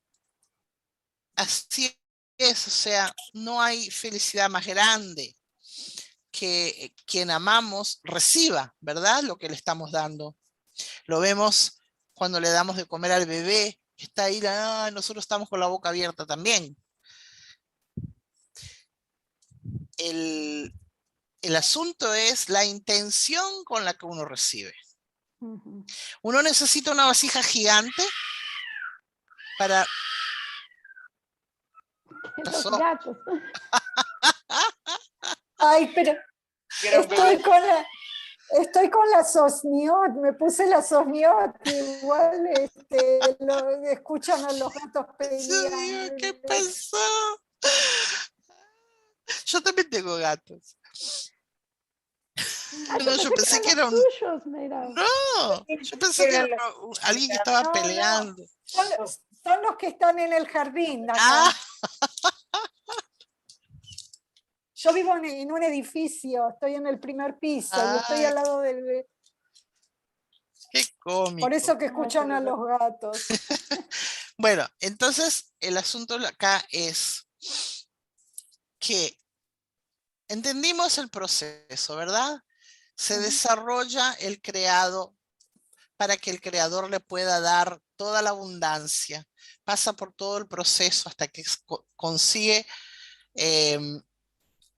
así es, o sea, no hay felicidad más grande que quien amamos reciba, ¿verdad? Lo que le estamos dando. Lo vemos cuando le damos de comer al bebé, que está ahí, nosotros estamos con la boca abierta también. El asunto es la intención con la que uno recibe. Uno necesita una vasija gigante para... Los gatos. Ay, pero estoy con la Sosniot, me puse la Sosniot, igual escuchan a los gatos peleando. ¿Qué pasó? Yo también tengo gatos. No, yo pensé que era un... tuyos, mira. No, yo pensé que era alguien que estaba peleando. Son los que están en el jardín de acá. Yo vivo en un edificio, estoy en el primer piso y estoy al lado del... Qué cómico. Por eso que escuchan a los gatos. Bueno, entonces el asunto acá es que entendimos el proceso, ¿verdad? Se desarrolla el creado para que el creador le pueda dar toda la abundancia, pasa por todo el proceso hasta que consigue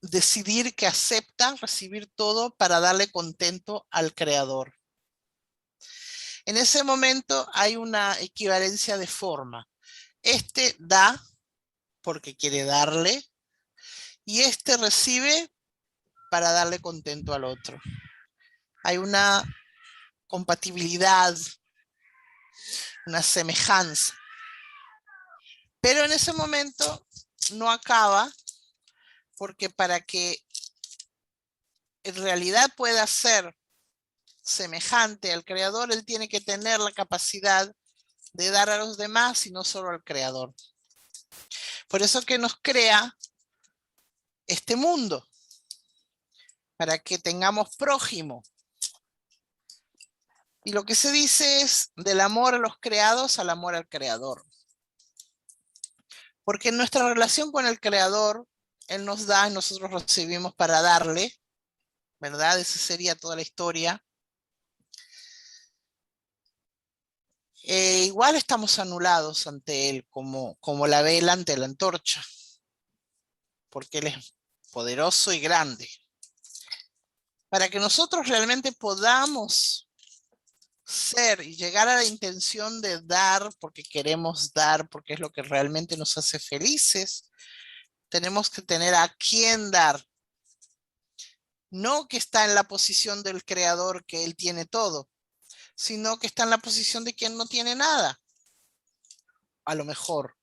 decidir que acepta recibir todo para darle contento al Creador. En ese momento hay una equivalencia de forma. Este da porque quiere darle y este recibe para darle contento al otro. Hay una compatibilidad, una semejanza. Pero en ese momento no acaba, porque para que en realidad pueda ser semejante al Creador, él tiene que tener la capacidad de dar a los demás y no solo al Creador. Por eso que nos crea este mundo, para que tengamos prójimo. Y lo que se dice es del amor a los creados al amor al Creador. Porque en nuestra relación con el Creador, Él nos da y nosotros recibimos para darle, ¿verdad? Esa sería toda la historia. Igual estamos anulados ante Él, como la vela ante la antorcha, porque Él es poderoso y grande. Para que nosotros realmente podamos ser y llegar a la intención de dar, porque queremos dar, porque es lo que realmente nos hace felices, tenemos que tener a quién dar. No que está en la posición del Creador, que Él tiene todo, sino que está en la posición de quien no tiene nada, a lo mejor,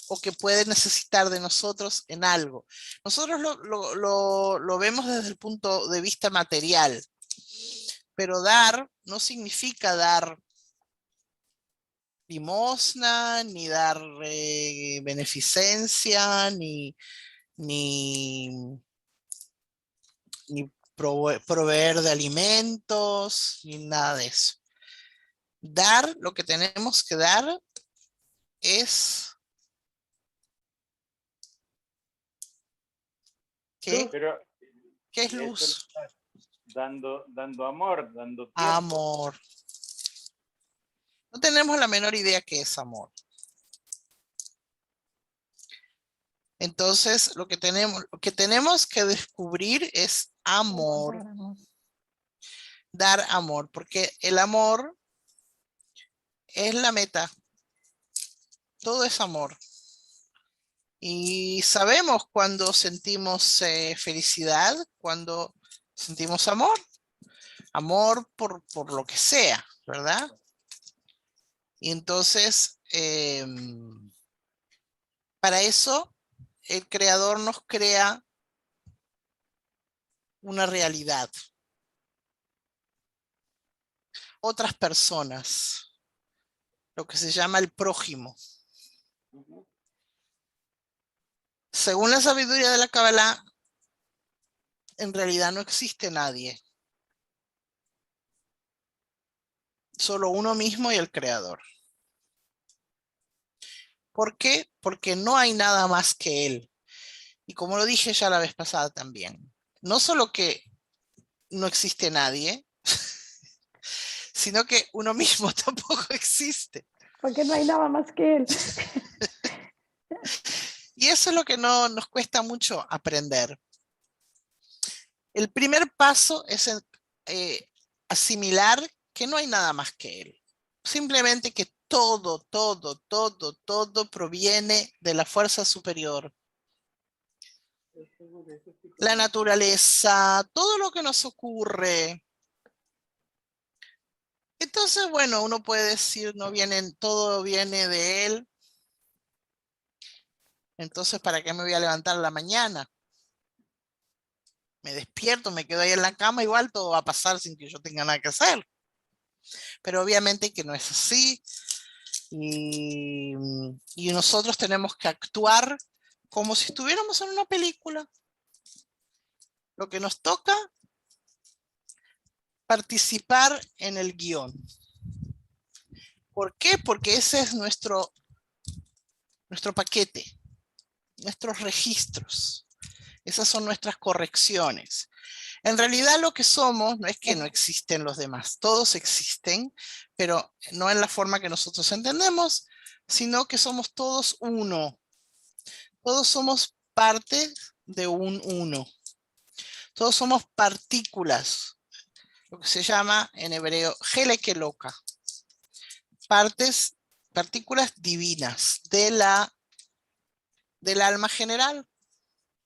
o que puede necesitar de nosotros en algo. Nosotros lo vemos desde el punto de vista material, pero dar no significa dar limosna, ni dar beneficencia, ni proveer de alimentos, ni nada de eso. Dar, lo que tenemos que dar es ¿qué? Pero ¿Qué es eso luz? dando amor, dando tiempo. Amor. No tenemos la menor idea qué es amor. Entonces, lo que tenemos que descubrir es amor. Dar amor, porque el amor es la meta. Todo es amor. Y sabemos cuando sentimos felicidad, cuando sentimos amor. Amor por lo que sea, ¿verdad? Y entonces, para eso, el Creador nos crea una realidad. Otras personas, lo que se llama el prójimo. Según la sabiduría de la Kabbalah, en realidad no existe nadie. Solo uno mismo y el Creador. ¿Por qué? Porque no hay nada más que Él. Y como lo dije ya la vez pasada también, no solo que no existe nadie, sino que uno mismo tampoco existe. Porque no hay nada más que Él. Y eso es lo que nos cuesta mucho aprender. El primer paso es asimilar que no hay nada más que Él. Simplemente que todo proviene de la fuerza superior. La naturaleza, todo lo que nos ocurre. Entonces, bueno, uno puede decir, todo viene de Él. Entonces, ¿para qué me voy a levantar a la mañana? Me despierto, me quedo ahí en la cama, igual todo va a pasar sin que yo tenga nada que hacer. Pero obviamente que no es así. Y nosotros tenemos que actuar como si estuviéramos en una película. Lo que nos toca, participar en el guión. ¿Por qué? Porque ese es nuestro paquete, nuestros registros. Esas son nuestras correcciones. En realidad lo que somos no es que no existen los demás, todos existen, pero no en la forma que nosotros entendemos, sino que somos todos uno. Todos somos parte de un uno. Todos somos partículas, lo que se llama en hebreo Helekeloka. Partículas divinas del alma general,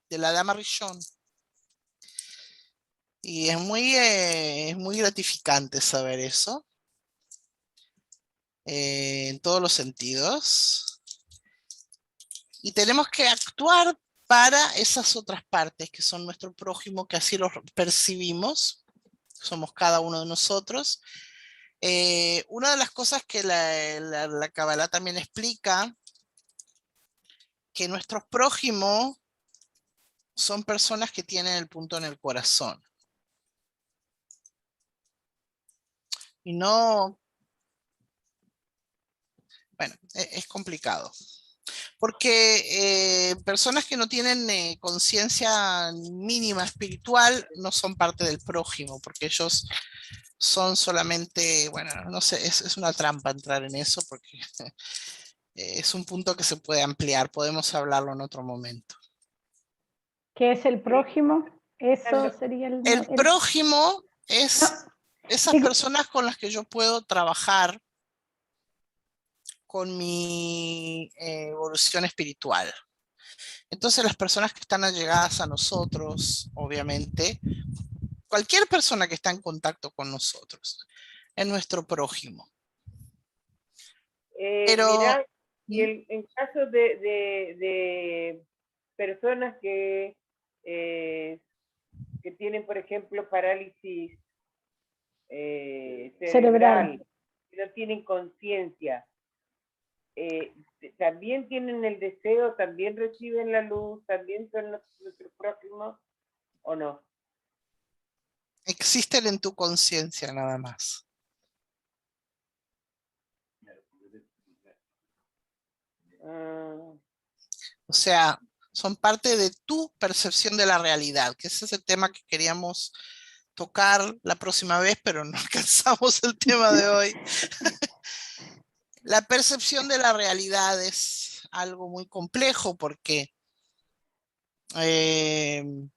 de la Dama Rishon. Y es muy gratificante saber eso, en todos los sentidos. Y tenemos que actuar para esas otras partes que son nuestro prójimo, que así los percibimos, somos cada uno de nosotros. Una de las cosas que la Kabbalah también explica, que nuestros prójimos son personas que tienen el punto en el corazón. Y no, bueno, es complicado. Porque personas que no tienen conciencia mínima espiritual no son parte del prójimo, porque ellos son solamente, bueno, no sé, es una trampa entrar en eso, porque es un punto que se puede ampliar, podemos hablarlo en otro momento. ¿Qué es el prójimo? Eso sería El prójimo es No, esas digo- personas con las que yo puedo trabajar con mi evolución espiritual. Entonces las personas que están allegadas a nosotros, obviamente, cualquier persona que está en contacto con nosotros, es nuestro prójimo. Pero Mira, y en caso de personas que tienen, por ejemplo, parálisis cerebral, que no tienen conciencia, también tienen el deseo, también reciben la luz, también son nuestros prójimos, ¿o no? existen en tu conciencia nada más. O sea, son parte de tu percepción de la realidad, que ese es el tema que queríamos tocar la próxima vez, pero no alcanzamos el tema de hoy. La percepción de la realidad es algo muy complejo porque en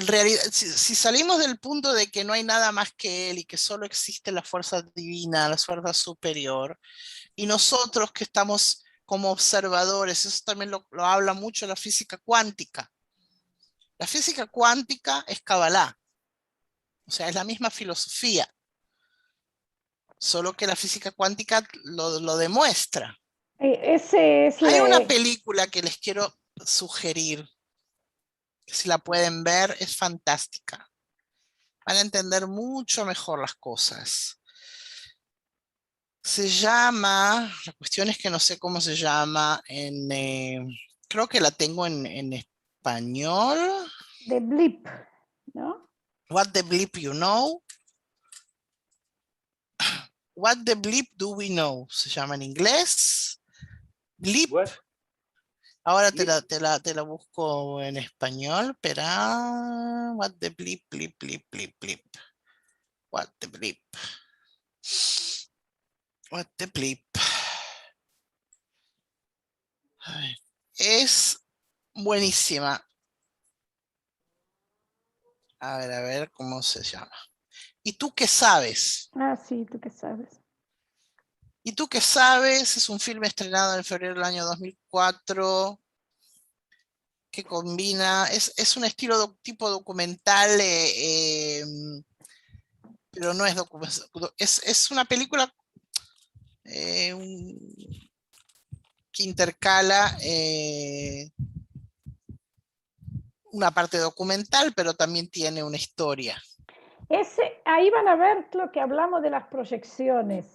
realidad, si salimos del punto de que no hay nada más que él y que solo existe la fuerza divina, la fuerza superior, y nosotros que estamos como observadores, eso también lo habla mucho la física cuántica. La física cuántica es Kabbalah, o sea, es la misma filosofía, solo que la física cuántica lo demuestra. Ese es Hay una película que les quiero sugerir, que si la pueden ver, es fantástica. Van a entender mucho mejor las cosas. Se llama, la cuestión es que no sé cómo se llama, creo que la tengo en español. The Blip, ¿no? What the Bleep You Know. What the Bleep Do We Know, se llama en inglés. Bleep. What? Ahora te la busco en español, espera. What the Bleep, Bleep, Bleep, Bleep, Bleep. What the Bleep. What the Bleep. Ay, es buenísima. A ver cómo se llama. ¿Y tú qué sabes? Ah, sí, tú qué sabes. ¿Y tú qué sabes? Es un filme estrenado en febrero del año 2004 que combina, es un estilo tipo documental, pero no es documental, es una película que intercala una parte documental, pero también tiene una historia. Ahí van a ver lo que hablamos de las proyecciones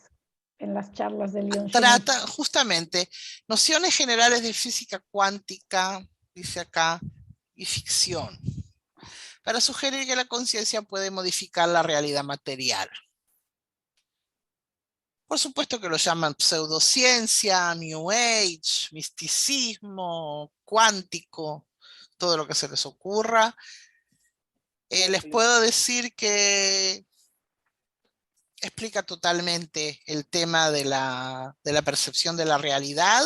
en las charlas de Leon Trata Schmidt. justamente nociones generales de física cuántica, dice acá, y ficción, para sugerir que la conciencia puede modificar la realidad material. Por supuesto que lo llaman pseudociencia, New Age, misticismo, cuántico, todo lo que se les ocurra. Les puedo decir que explica totalmente el tema de la percepción de la realidad,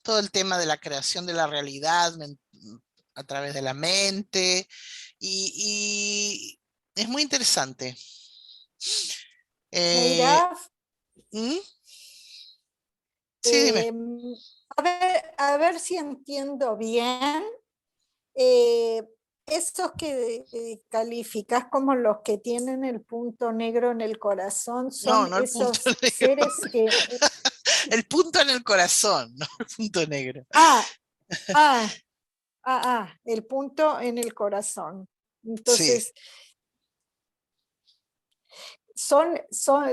todo el tema de la creación de la realidad a través de la mente, y es muy interesante. Meiraf, ¿Mm? Sí, dime. a ver si entiendo bien. Esos que calificás como los que tienen el punto negro en el corazón son No el punto esos negro. seres que... El punto en el corazón, no el punto negro. El punto en el corazón. Sí. Entonces,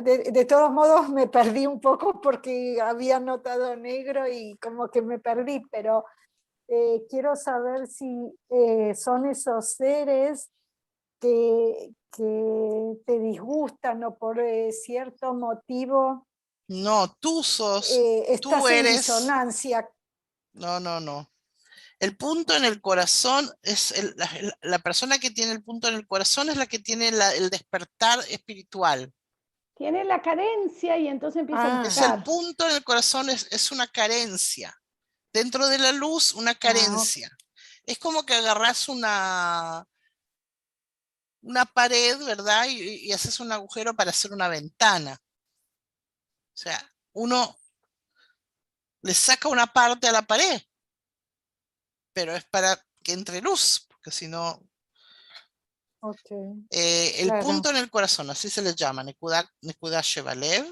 de todos modos me perdí un poco porque había notado negro y como que me perdí, pero quiero saber si son esos seres que te disgustan o por cierto motivo No, tú estás en eres. disonancia. No. El punto en el corazón es la persona que tiene el punto en el corazón es la que tiene el despertar espiritual. Tiene la carencia y entonces empieza a Es el buscar. punto en el corazón, es una carencia. Dentro de la luz, una carencia. Es como que agarras una pared, ¿verdad? Y haces un agujero para hacer una ventana. O sea, uno le saca una parte a la pared, pero es para que entre luz, porque si no... el Claro. punto en el corazón, así se les llama, Nekuda Shevalev.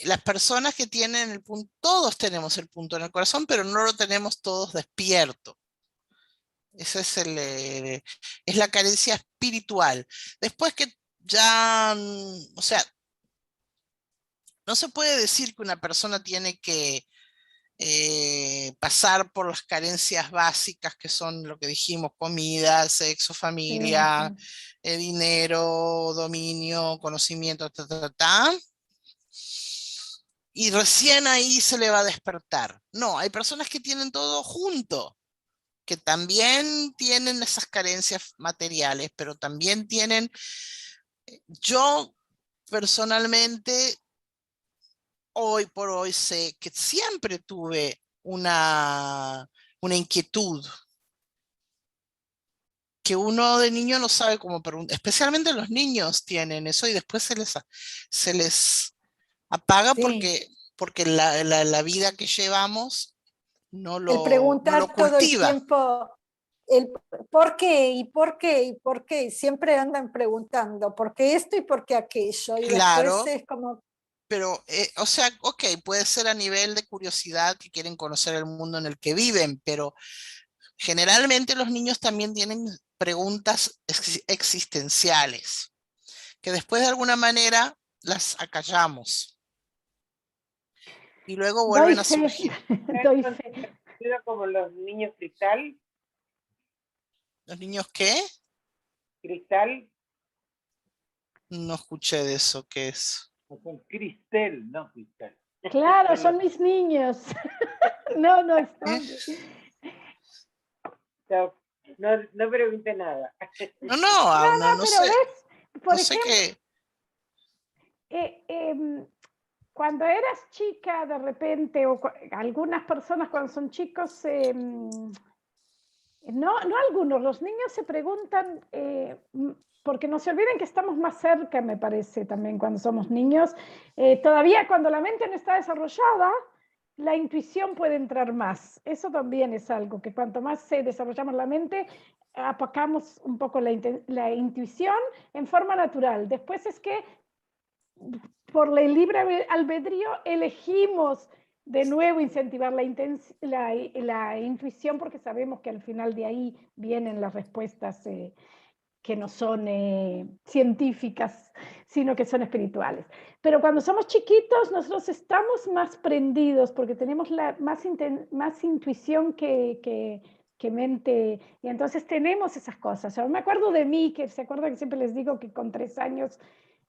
Las personas que tienen el punto, todos tenemos el punto en el corazón, pero no lo tenemos todos despierto. Esa es la carencia espiritual. Después que ya, o sea, no se puede decir que una persona tiene que pasar por las carencias básicas que son lo que dijimos: comida, sexo, familia, dinero, dominio, conocimiento, y recién ahí se le va a despertar. No, hay personas que tienen todo junto, que también tienen esas carencias materiales, pero también tienen, yo personalmente, hoy por hoy sé que siempre tuve una inquietud que uno de niño no sabe cómo preguntar, especialmente los niños tienen eso y después se les apaga porque la vida que llevamos no El lo preguntar todo el cultiva. tiempo el por qué y por qué y por qué, siempre andan preguntando por qué esto y por qué aquello, y Claro, después es como... pero, o sea, ok, puede ser a nivel de curiosidad que quieren conocer el mundo en el que viven, pero generalmente los niños también tienen preguntas existenciales, que después de alguna manera las acallamos y luego vuelven a surgir. Doy fe. Como los niños cristal. ¿Los niños qué? Cristal. No escuché de eso, ¿qué es? Son cristal, no cristal. Claro, son mis niños. No están. No pregunte nada. No, pero sé. ves, por No sé ejemplo, qué. Cuando eras chica, de repente, o algunas personas cuando son chicos, no algunos, los niños se preguntan, porque no se olviden que estamos más cerca, me parece, también cuando somos niños. Todavía cuando la mente no está desarrollada, la intuición puede entrar más. Eso también es algo que cuanto más desarrollamos la mente, apacamos un poco la intuición en forma natural. Después es que por la libre albedrío elegimos de nuevo incentivar la intuición, porque sabemos que al final de ahí vienen las respuestas que no son científicas, sino que son espirituales. Pero cuando somos chiquitos, nosotros estamos más prendidos porque tenemos más intuición que mente, y entonces tenemos esas cosas. Yo me acuerdo de mí, que se acuerda que siempre les digo que con 3 años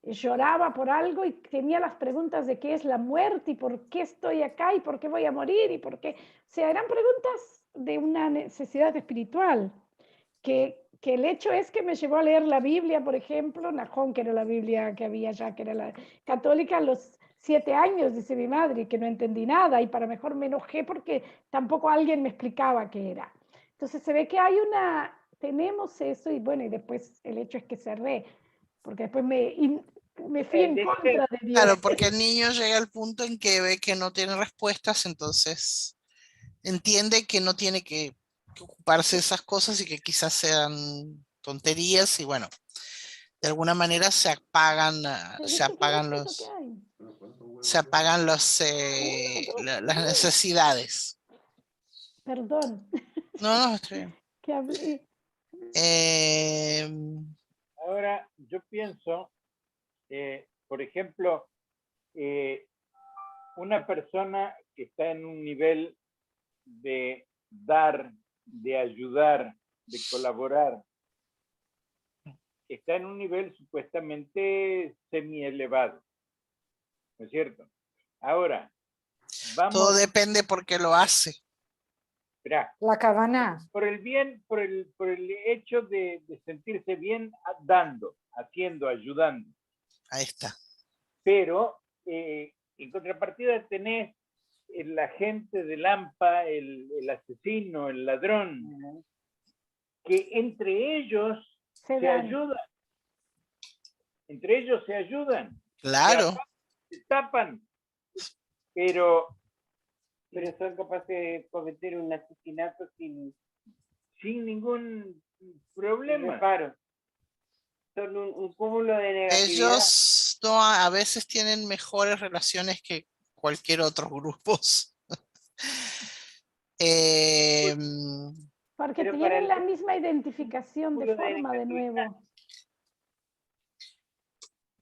lloraba por algo y tenía las preguntas de qué es la muerte y por qué estoy acá y por qué voy a morir y por qué. O sea, eran preguntas de una necesidad espiritual. que el hecho es que me llevó a leer la Biblia, por ejemplo, Najón, que era la Biblia que había ya, que era la católica, a los 7 años, dice mi madre, que no entendí nada y para mejor me enojé porque tampoco alguien me explicaba qué era. Entonces se ve que hay tenemos eso y bueno, y después el hecho es que cerré, porque después me fui en contra de Dios. Claro, porque el niño llega al punto en que ve que no tiene respuestas, entonces entiende que no tiene que ocuparse de esas cosas y que quizás sean tonterías y bueno, de alguna manera se apagan las necesidades. Perdón. No, estoy bien. Que hablé. Ahora, yo pienso, por ejemplo, una persona que está en un nivel de dar, de ayudar, de colaborar, está en un nivel supuestamente semi-elevado, ¿no es cierto? Ahora, vamos... Todo depende por qué lo hace. Mirá, La cabana. por el bien, por el hecho de sentirse bien dando, haciendo, ayudando. Ahí está. Pero en contrapartida tenés el agente del AMPA, el asesino, el ladrón, que entre ellos se ayudan. Entre ellos se ayudan. Claro. Se tapan. Pero son capaces de cometer un asesinato sin ningún problema. reparo. Son un cúmulo de negatividad. Ellos a veces tienen mejores relaciones que cualquier otro grupo. Porque tienen la misma identificación de forma de nuevo.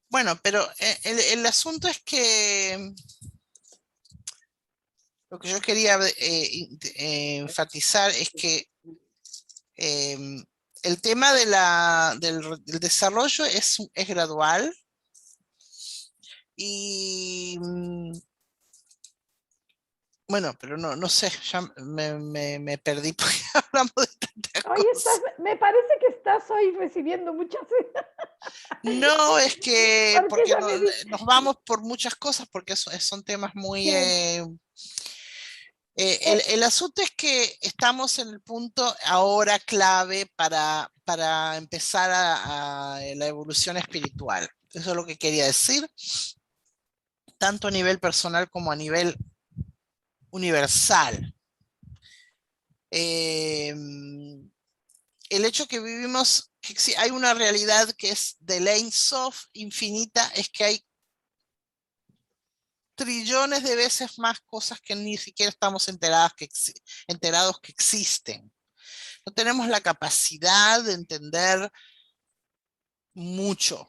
Bueno, pero el asunto es que lo que yo quería enfatizar es que el tema del desarrollo es gradual y bueno, pero no sé, ya me perdí porque hablamos de tantas cosas. Me parece que estás hoy recibiendo muchas... No, es que porque nos vamos por muchas cosas porque son temas muy... el asunto es que estamos en el punto ahora clave para empezar a la evolución espiritual. Eso es lo que quería decir, tanto a nivel personal como a nivel universal. El hecho que vivimos, que hay una realidad que es de Ein Sof, infinita, es que hay trillones de veces más cosas que ni siquiera estamos enterados que existen. No tenemos la capacidad de entender mucho.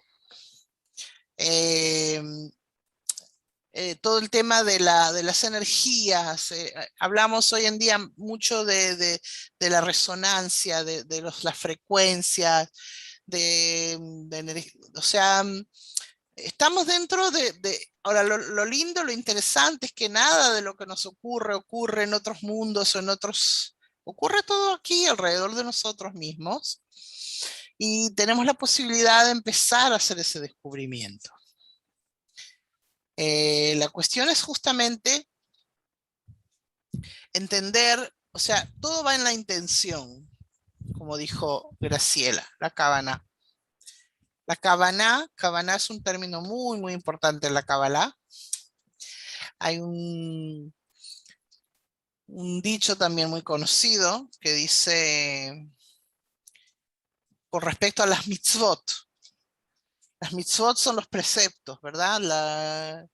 Todo el tema de las energías, hablamos hoy en día mucho de la resonancia, de las frecuencias, o sea, estamos dentro ahora lo lindo, lo interesante es que nada de lo que nos ocurre en otros mundos o ocurre todo aquí alrededor de nosotros mismos y tenemos la posibilidad de empezar a hacer ese descubrimiento. La cuestión es justamente entender, o sea, todo va en la intención, como dijo Graciela, la Kavaná. La Kavaná es un término muy, muy importante en la Kabbalah. Hay un dicho también muy conocido que dice, con respecto a las mitzvot. Las mitzvot son los preceptos, ¿verdad?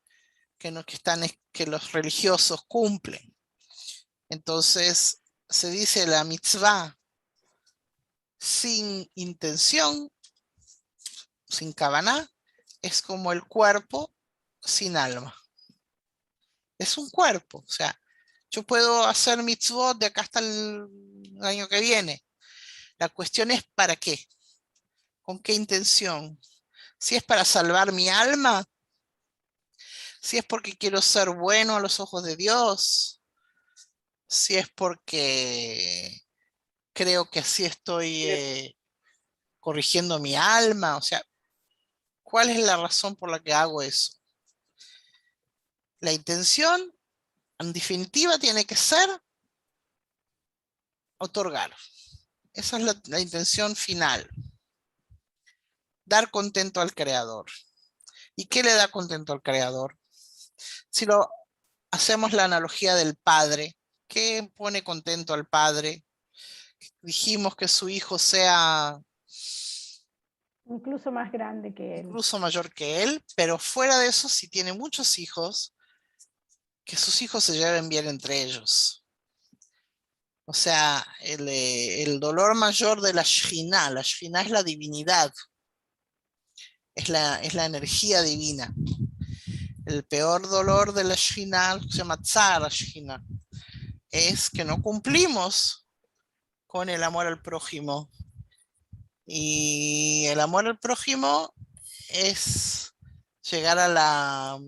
Que los religiosos cumplen. Entonces, se dice la mitzvah sin intención, sin kavaná, es como el cuerpo sin alma. Es un cuerpo, o sea, yo puedo hacer mitzvot de acá hasta el año que viene. La cuestión es ¿para qué? ¿Con qué intención? Si es para salvar mi alma, si es porque quiero ser bueno a los ojos de Dios, si es porque creo que así estoy corrigiendo mi alma. O sea, ¿cuál es la razón por la que hago eso? La intención, en definitiva, tiene que ser otorgar. Esa es la intención final. Dar contento al creador. ¿Y qué le da contento al creador? Si lo hacemos la analogía del padre, ¿qué pone contento al padre? Dijimos que su hijo sea Incluso más grande que él. incluso mayor que él, pero fuera de eso, si tiene muchos hijos, que sus hijos se lleven bien entre ellos. O sea, el dolor mayor de la Shekhinah es la divinidad, es la energía divina. El peor dolor de la Shekhinah se llama Tzar Shekhinah, es que no cumplimos con el amor al prójimo. Y el amor al prójimo es llegar a la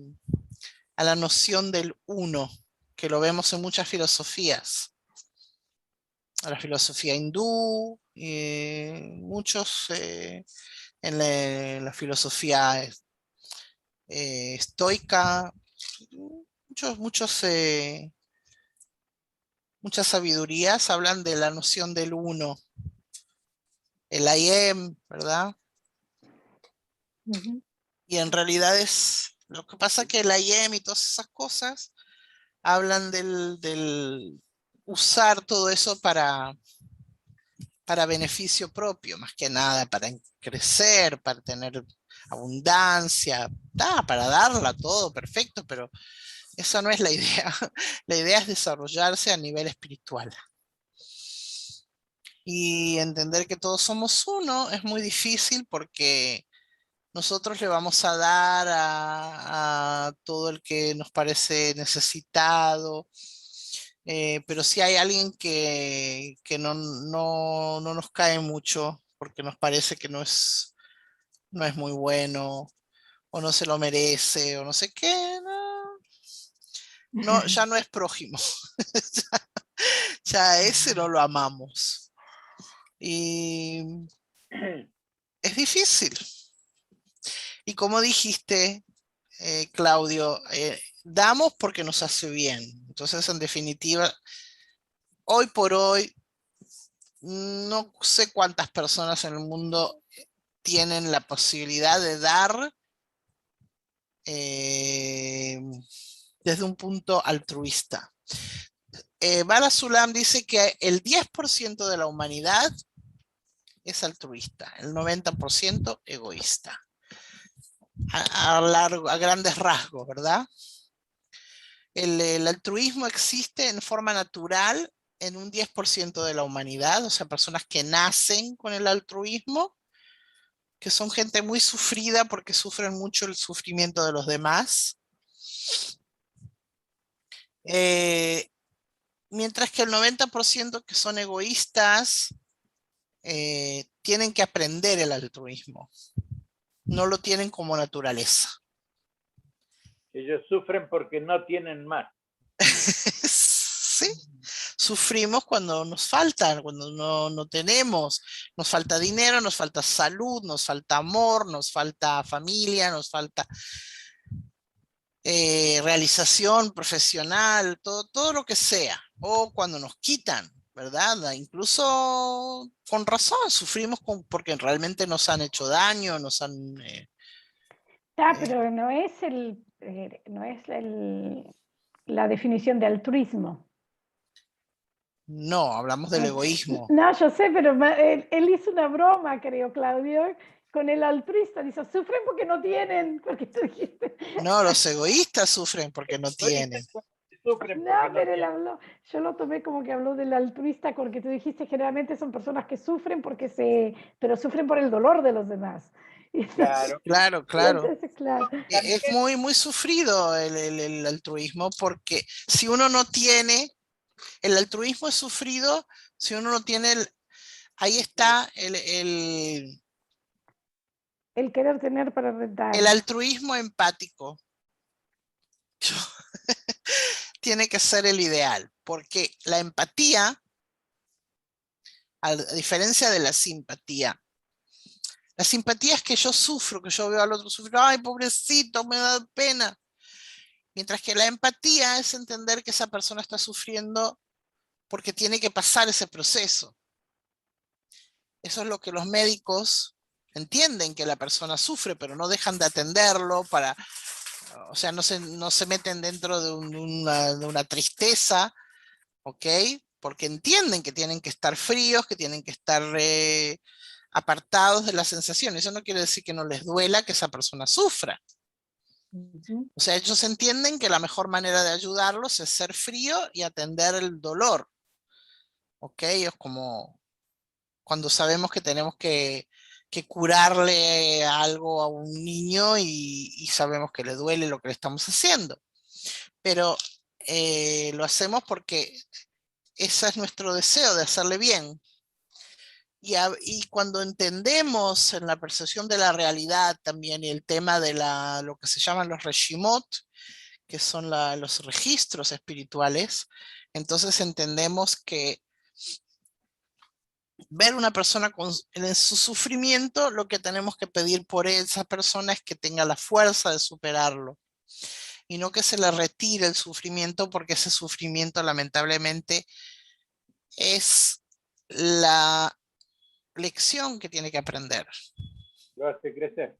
noción del uno, que lo vemos en muchas filosofías. La filosofía hindú, muchos en la filosofía estoica, muchas sabidurías hablan de la noción del uno, el I am, ¿verdad? Ujú. Y en realidad es lo que pasa, que el I am y todas esas cosas hablan del usar todo eso para beneficio propio, más que nada, para crecer, para tener abundancia, para darla todo perfecto, pero esa no es la idea. La idea es desarrollarse a nivel espiritual. Y entender que todos somos uno es muy difícil, porque nosotros le vamos a dar a todo el que nos parece necesitado, pero si hay alguien que no nos cae mucho porque nos parece que no es muy bueno o no se lo merece o no sé qué, ya no es prójimo. Ya a ese no lo amamos. Y es difícil. Y como dijiste, Claudio, damos porque nos hace bien. Entonces, en definitiva, hoy por hoy, no sé cuántas personas en el mundo tienen la posibilidad de dar desde un punto altruista. Bala Sulam dice que el 10% de la humanidad es altruista, el 90% egoísta. A grandes rasgos, ¿verdad? El altruismo existe en forma natural en un 10% de la humanidad, o sea, personas que nacen con el altruismo, que son gente muy sufrida porque sufren mucho el sufrimiento de los demás. Mientras que el 90% que son egoístas tienen que aprender el altruismo, no lo tienen como naturaleza. Ellos sufren porque no tienen más. Sí, sufrimos cuando nos faltan, cuando no tenemos, nos falta dinero, nos falta salud, nos falta amor, nos falta familia, nos falta realización profesional, todo lo que sea, o cuando nos quitan, ¿verdad? Incluso con razón sufrimos porque realmente nos han hecho daño, nos han... Pero no es la definición de altruismo. No, hablamos del egoísmo. No, yo sé, pero él hizo una broma, creo, Claudio, con el altruista. Dice, sufren porque no tienen, porque tú dijiste. No, los egoístas sufren porque no tienen. Sufren No, porque pero él tienen. habló, yo lo tomé como que habló del altruista, porque tú dijiste generalmente son personas que sufren pero sufren por el dolor de los demás. Claro. Claro, Y claro. entonces, claro. Es muy, muy sufrido el altruismo, porque si uno no tiene, el altruismo es sufrido si uno no tiene, ahí está El querer tener para rentar. el altruismo empático. Tiene que ser el ideal, porque la empatía a diferencia de la simpatía. La simpatía es que yo sufro, que yo veo al otro sufrir, ay, pobrecito, me da pena. Mientras que la empatía es entender que esa persona está sufriendo porque tiene que pasar ese proceso. Eso es lo que los médicos entienden, que la persona sufre, pero no dejan de atenderlo para, o sea, no se meten dentro de una tristeza, ¿ok? Porque entienden que tienen que estar fríos, que tienen que estar apartados de las sensaciones. Eso no quiere decir que no les duela que esa persona sufra. O sea, ellos entienden que la mejor manera de ayudarlos es ser frío y atender el dolor. ¿Ok? Es como cuando sabemos que tenemos que curarle algo a un niño y sabemos que le duele lo que le estamos haciendo. Pero lo hacemos porque ese es nuestro deseo de hacerle bien. Y cuando entendemos en la percepción de la realidad también y el tema de lo que se llaman los reshimot, que son los registros espirituales, entonces entendemos que ver una persona en su sufrimiento, lo que tenemos que pedir por esa persona es que tenga la fuerza de superarlo y no que se le retire el sufrimiento, porque ese sufrimiento lamentablemente es la lección que tiene que aprender. Lo hace crecer.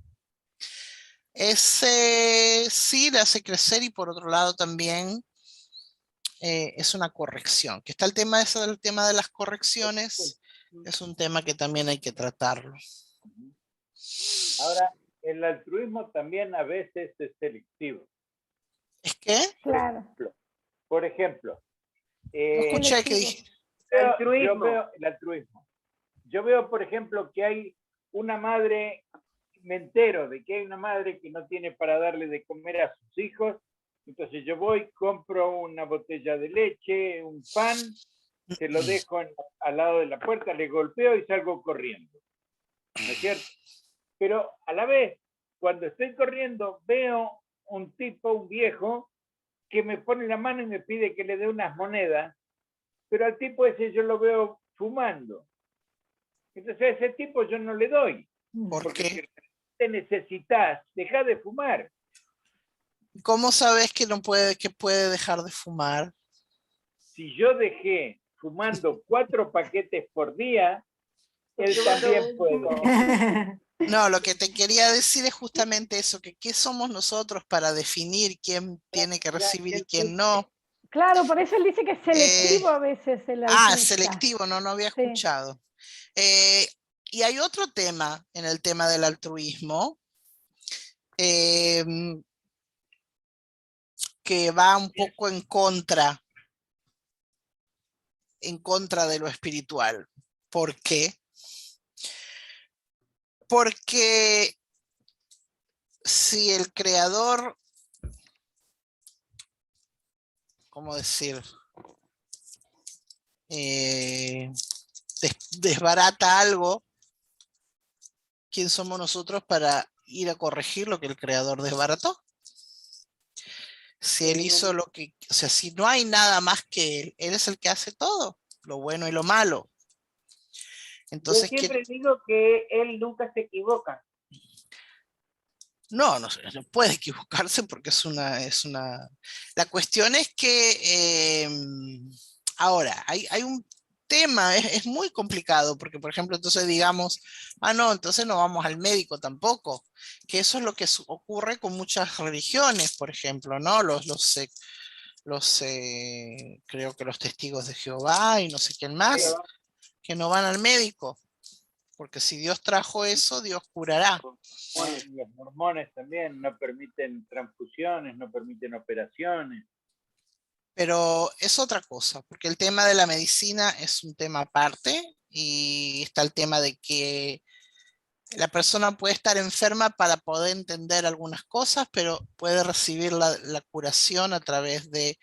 Sí, le hace crecer, y por otro lado también es una corrección. Que está el tema del tema de las correcciones, es un tema que también hay que tratarlo. Ahora, el altruismo también a veces es selectivo. ¿Es qué? Claro. Por ejemplo, No escuché que dije. yo veo el altruismo. Yo veo, por ejemplo, que hay una madre, me entero de que hay una madre que no tiene para darle de comer a sus hijos, entonces yo voy, compro una botella de leche, un pan, se lo dejo al lado de la puerta, le golpeo y salgo corriendo. ¿No es cierto? Pero a la vez, cuando estoy corriendo, veo un tipo, un viejo, que me pone la mano y me pide que le dé unas monedas, pero al tipo ese yo lo veo fumando. Entonces a ese tipo yo no le doy. ¿Por qué? Si te necesitas, deja de fumar. ¿Cómo sabes que puede dejar de fumar? Si yo dejé fumando 4 paquetes por día, él también puede. No, lo que te quería decir es justamente eso, que ¿qué somos nosotros para definir quién tiene que recibir y quién no? Claro, por eso él dice que es selectivo a veces el altruista. Selectivo, no había Sí. escuchado. Y hay otro tema en el tema del altruismo, que va un poco en contra de lo espiritual. ¿Por qué? Porque si el creador, ¿cómo decir? Desbarata algo, ¿quién somos nosotros para ir a corregir lo que el creador desbarató? Si él hizo lo que, o sea, si no hay nada más que él es el que hace todo, lo bueno y lo malo. Entonces, yo siempre digo que él nunca se equivoca. No puede equivocarse porque La cuestión es que ahora hay un tema, es muy complicado, porque por ejemplo, entonces digamos, no, entonces no vamos al médico tampoco, que eso es lo que ocurre con muchas religiones, por ejemplo, ¿no? Creo que los testigos de Jehová y no sé quién más, que no van al médico. Porque si Dios trajo eso, Dios curará. Los mormones también no permiten transfusiones, no permiten operaciones. Pero es otra cosa, porque el tema de la medicina es un tema aparte, y está el tema de que la persona puede estar enferma para poder entender algunas cosas, pero puede recibir la curación a través de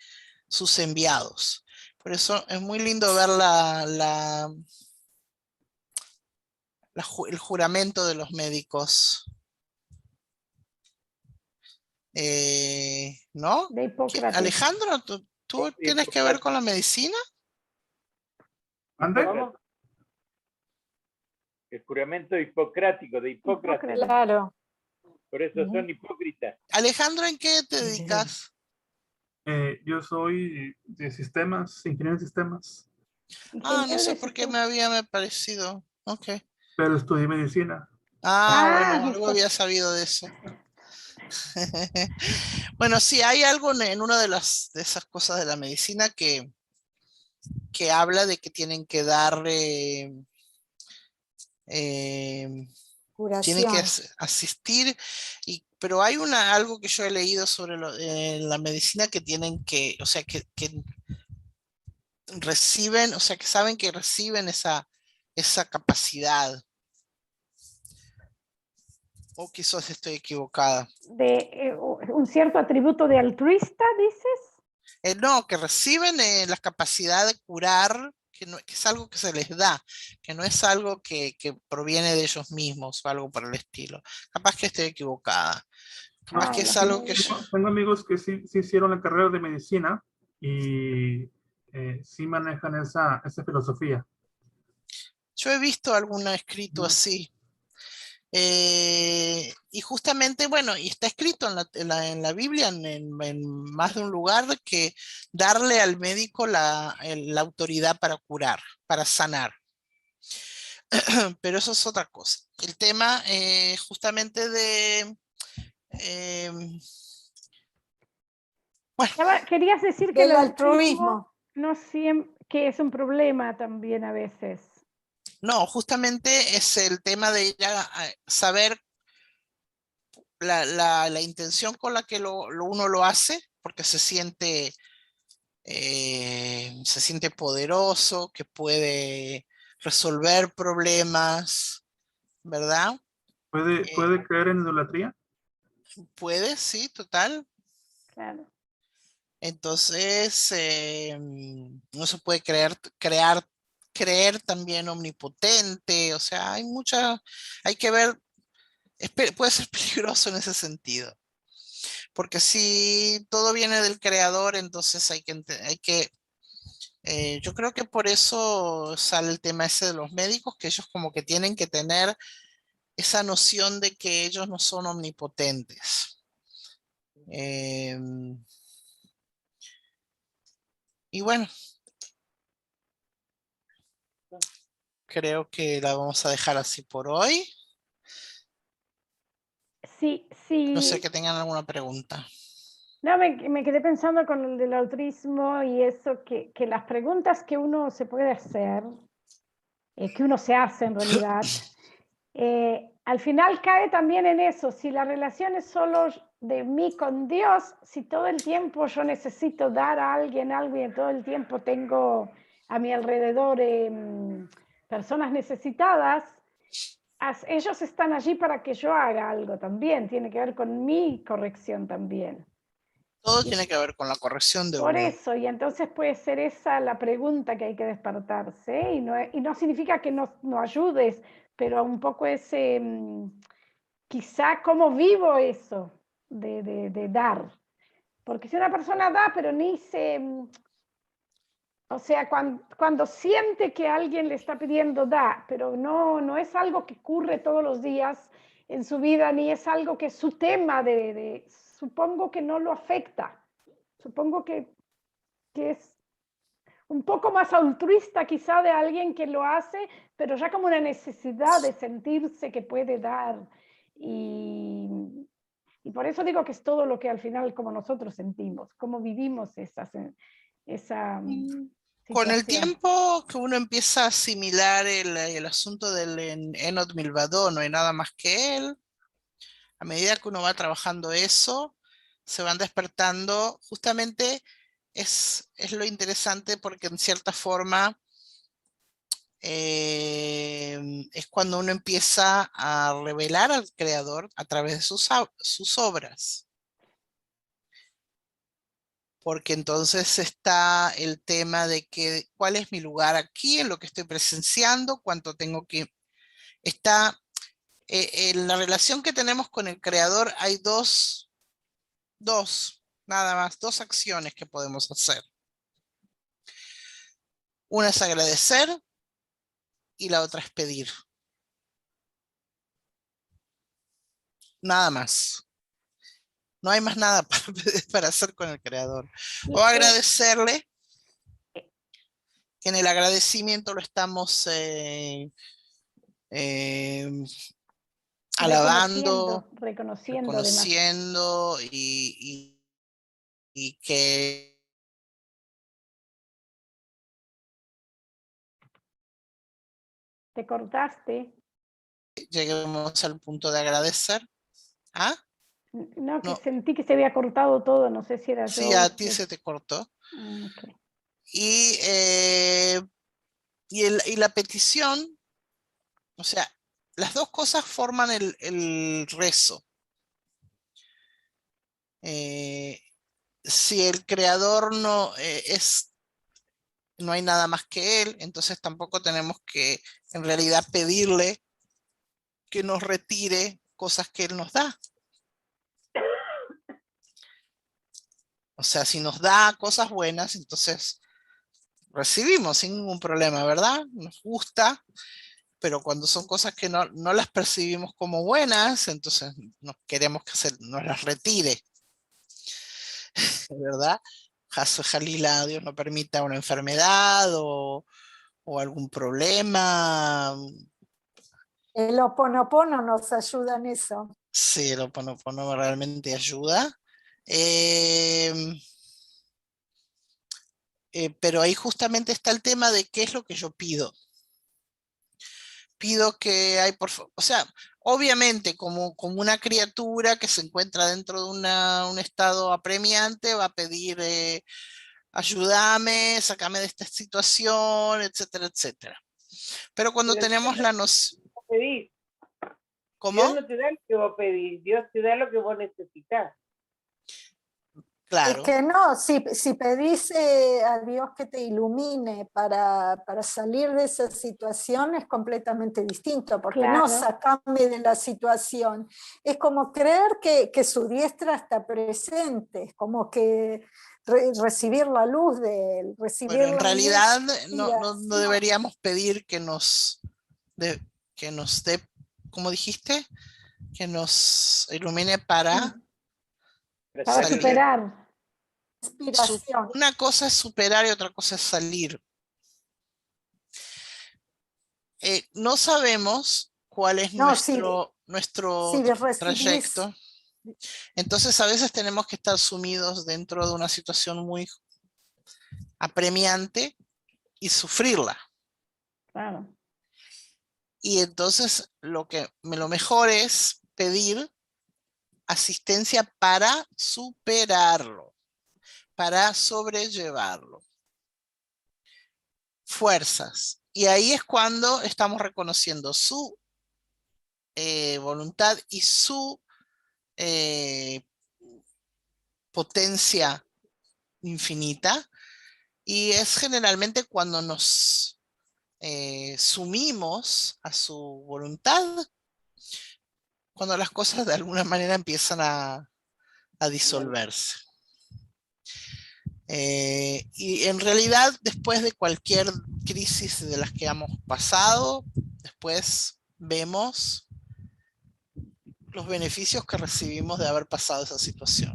sus enviados. Por eso es muy lindo ver el juramento de los médicos, ¿no? De Hipócrates. Alejandro, ¿tú tienes que ver con la medicina? ¿Ande? juramento hipocrático, de Hipócrates. Claro. Por eso son hipócritas. Alejandro, ¿en qué te dedicas? Yo soy de sistemas, ingeniero de sistemas, Ah, no Ingeniero sé de por qué sistemas. me parecido. Ok. pero estudié medicina. Bueno, Ah, algo había sabido de eso. Bueno, sí, hay algo en una de esas cosas de la medicina que habla de que tienen que dar, tienen que Curación. asistir, pero hay algo que yo he leído sobre la medicina que tienen que, o sea, que reciben, o sea, que saben que reciben esa capacidad. O quizás estoy equivocada. de un cierto atributo de altruista, dices. No, que reciben la capacidad de curar, que es algo que se les da, que no es algo que proviene de ellos mismos o algo por el estilo. Capaz que estoy equivocada. Capaz Ah, que es los algo que... médicos. Tengo amigos que sí hicieron la carrera de medicina y sí manejan esa filosofía. Yo he visto algún escrito así. Y justamente, bueno, y está escrito en la Biblia, en más de un lugar, que darle al médico la autoridad para curar, para sanar. Pero eso es otra cosa. El tema justamente de... bueno, Querías decir que el Del altruismo altruismo. no siempre, que es un problema también a veces. no, justamente es el tema de ya saber la intención con la que uno lo hace, porque se siente poderoso, que puede resolver problemas, ¿verdad? ¿Puede caer en idolatría? Puede, sí, total. Claro. Entonces, no se puede creer también omnipotente, o sea, hay que ver, puede ser peligroso en ese sentido, porque si todo viene del creador, entonces yo creo que por eso sale el tema ese de los médicos, que ellos como que tienen que tener esa noción de que ellos no son omnipotentes. Y bueno, creo que la vamos a dejar así por hoy. Sí, No sé sí. que tengan alguna pregunta. No, me quedé pensando con el del altruismo y eso, que las preguntas que uno se puede hacer, que uno se hace en realidad, al final cae también en eso. Si la relación es solo de mí con Dios, si todo el tiempo yo necesito dar a alguien algo y todo el tiempo tengo a mi alrededor personas necesitadas, ellos están allí para que yo haga algo también, tiene que ver con mi corrección también. Todo tiene que ver con la corrección de Por uno. eso, y entonces puede ser esa la pregunta que hay que despertarse, y no significa que no ayudes, pero un poco ese, quizá cómo vivo eso de dar. Porque si una persona da, pero ni se, o sea, cuando siente que alguien le está pidiendo, da, pero no es algo que ocurre todos los días en su vida, ni es algo que es su tema supongo que no lo afecta. Supongo que es un poco más altruista quizá de alguien que lo hace, pero ya como una necesidad de sentirse que puede dar. Y por eso digo que es todo lo que al final como nosotros sentimos, cómo vivimos esa Con el situación. tiempo que uno empieza a asimilar el asunto del Enoch Milvadó, no hay nada más que él. A medida que uno va trabajando eso, se van despertando. Justamente es lo interesante porque en cierta forma es cuando uno empieza a revelar al creador a través de sus obras. Porque entonces está el tema de cuál es mi lugar aquí, en lo que estoy presenciando, cuánto tengo que... Está en la relación que tenemos con el creador hay nada más, dos acciones que podemos hacer. Una es agradecer y la otra es pedir. nada más. No hay más nada para hacer con el creador. Y, O agradecerle, que en el agradecimiento lo estamos alabando, reconociendo además. reconociendo y que Te cortaste. lleguemos al punto de agradecer. ¿Ah? No, que No. sentí que se había cortado todo, no sé si era Sí, yo. a ti se te cortó. Okay. Y la petición, o sea, las dos cosas forman el rezo. Si el creador no hay nada más que él, entonces tampoco tenemos que en realidad pedirle que nos retire cosas que él nos da. O sea, si nos da cosas buenas, entonces recibimos sin ningún problema, ¿verdad? Nos gusta, pero cuando son cosas que no las percibimos como buenas, entonces no queremos que nos las retire, ¿verdad? Jalila, Dios no permita una enfermedad o algún problema. El Ho'oponopono nos ayuda en eso. Sí, el Ho'oponopono realmente ayuda. Pero ahí justamente está el tema de qué es lo que yo pido. Pido que hay, o sea, obviamente como una criatura que se encuentra dentro de un estado apremiante va a pedir ayúdame, sácame de esta situación, etcétera, etcétera. Pero cuando Pero tenemos la noción... pedir. ¿Cómo? Dios no te da lo que vos pedís, Dios te da lo que vos necesitas. Claro. Es que no, si pedís a Dios que te ilumine para salir de esa situación es completamente distinto, porque Claro. no sacame de la situación. Es como creer que su diestra está presente, es como que recibir la luz de él, recibir Bueno, en la realidad no energía. deberíamos pedir que nos dé, ¿cómo dijiste? Que nos ilumine para Para salir. superar. Inspiración. Una cosa es superar y otra cosa es salir. No sabemos cuál es nuestro si recibís, trayecto. Entonces a veces tenemos que estar sumidos dentro de una situación muy apremiante y sufrirla. Claro. Y entonces lo mejor es pedir asistencia para superarlo, para sobrellevarlo. Fuerzas. Y ahí es cuando estamos reconociendo su voluntad y su potencia infinita. Y es generalmente cuando nos sumimos a su voluntad, cuando las cosas de alguna manera empiezan a disolverse. Y en realidad, después de cualquier crisis de las que hemos pasado, después vemos los beneficios que recibimos de haber pasado esa situación.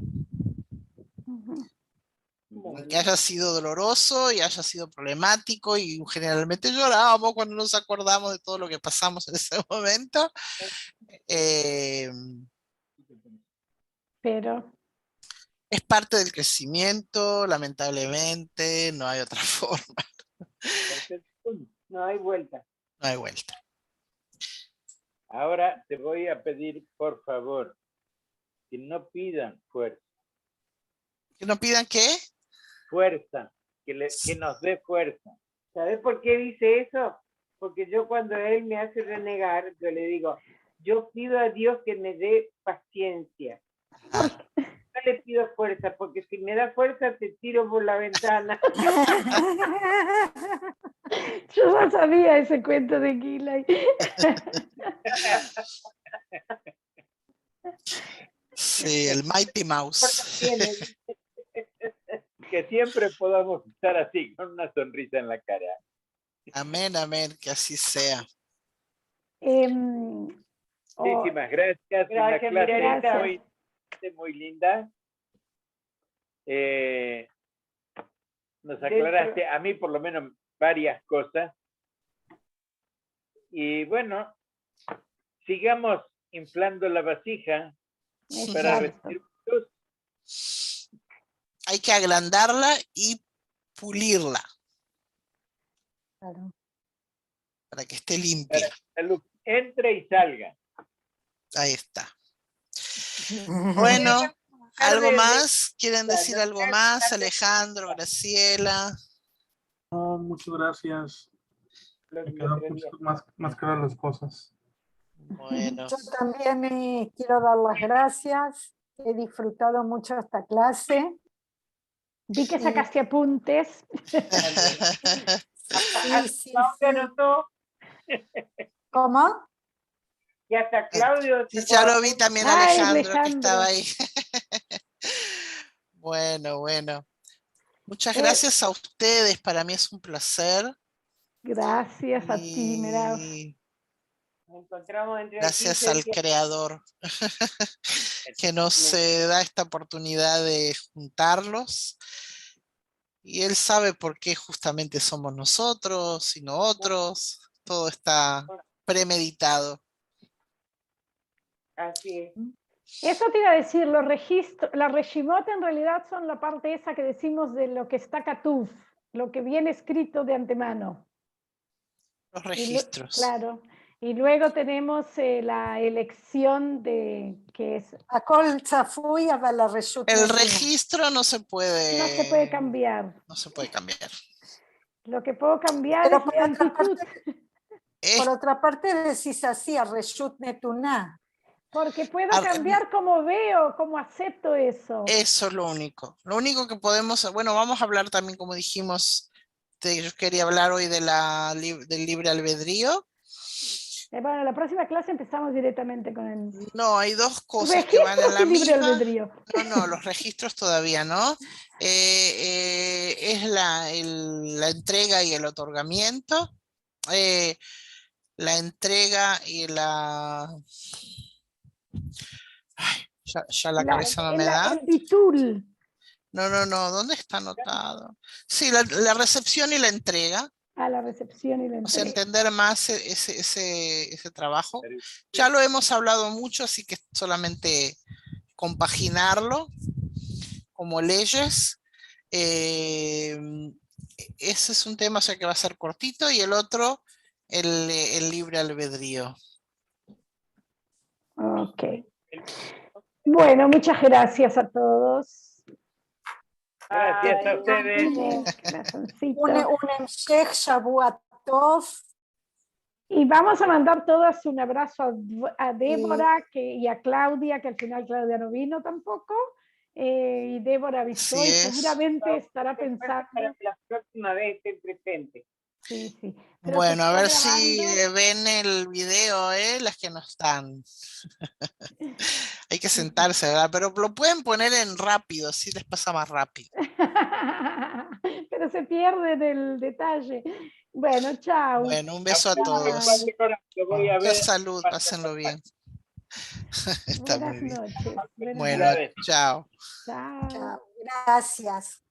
Aunque haya sido doloroso y haya sido problemático y generalmente llorábamos cuando nos acordamos de todo lo que pasamos en ese momento. Pero es parte del crecimiento, lamentablemente, no hay otra forma. No hay vuelta. No hay vuelta. Ahora te voy a pedir, por favor, que no pidan fuerza. ¿Que no pidan qué? Fuerza, que nos dé fuerza. ¿Sabes por qué dice eso? Porque yo cuando él me hace renegar, yo le digo, yo pido a Dios que me dé paciencia. No le pido fuerza, porque si me da fuerza te tiro por la ventana. Yo ya sabía ese cuento de Gilay. Sí, el Mighty Mouse. Que siempre podamos estar así, con una sonrisa en la cara. Amén, amén, que así sea. Muchísimas gracias. Gracias, Una clase Miralita. muy linda. Nos aclaraste, a mí por lo menos, varias cosas. Y bueno, sigamos inflando la vasija para Exacto. recibir luz. Hay que agrandarla y pulirla Claro. para que esté limpia. La luz entre y salga. Ahí está. Bueno, ¿algo más? ¿Quieren decir algo más? Alejandro, Graciela. No, muchas gracias. Me quedan un poquito más claras las cosas. Bueno, Yo también quiero dar las gracias. He disfrutado mucho esta clase. Vi que sacaste apuntes. Sí. Claudia anotó, ¿Cómo? y hasta Claudio. sí, ya lo vi también, Ay, Alejandro, que Alejandro. estaba ahí. Bueno. Muchas Eh, gracias a ustedes. Para mí es un placer. Gracias a ti, Merab. Y Nos encontramos entre gracias 15 al días. Creador que nos da esta oportunidad de juntarlos. Y Él sabe por qué justamente somos nosotros y no otros. Todo está premeditado. Así es. Eso te iba a decir, los registros, la Reshimot en realidad son la parte esa que decimos de lo que está Katuf, lo que viene escrito de antemano. Los registros. Claro. Y luego tenemos la elección de que es הכל צפוי, אבל הרשות El מבינה. registro no se puede cambiar. No se puede cambiar. Lo que puedo cambiar Pero es mi por otra actitud. Por otra parte decís así, הרשות נתונה. Porque puedo Ar- cambiar como veo, como acepto eso. Eso es lo único. Lo único que podemos, bueno, vamos a hablar también, como dijimos, yo quería hablar hoy de del libre albedrío. Bueno, la próxima clase empezamos directamente con el No, hay dos cosas que van en registros la y libre misma. albedrío. No, los registros todavía no. Es la entrega y el otorgamiento. La entrega y la... Ay, ya la cabeza no me da. El bitul. No, ¿dónde está anotado? Sí, la recepción y la entrega. A la recepción y la O sea, entrega. entender más ese trabajo. Ya lo hemos hablado mucho, así que solamente compaginarlo como leyes. Ese es un tema, o sea, que va a ser cortito, y el otro, el libre albedrío. Ok. Bueno, muchas gracias a todos. Gracias a ustedes. Corazoncito. un המשך שבוע טוב. Y vamos a mandar todas un abrazo a Débora y a Claudia, que al final Claudia no vino tampoco. Y Débora avisó Así y es. seguramente estará pensando. Para que la próxima vez estén presentes. Sí. Pero Bueno, se a está ver si grabando. ven el video, las que no están. Hay que sentarse, ¿verdad? Pero lo pueden poner en rápido, así les pasa más rápido. Pero se pierde del detalle. Bueno, chao. Bueno, un beso a todos. Lo voy a Mucha ver. salud, pásenlo bien. Está Buenas muy bien. noches. Buenas Bueno, noches. chao. Chao. Chao. Gracias.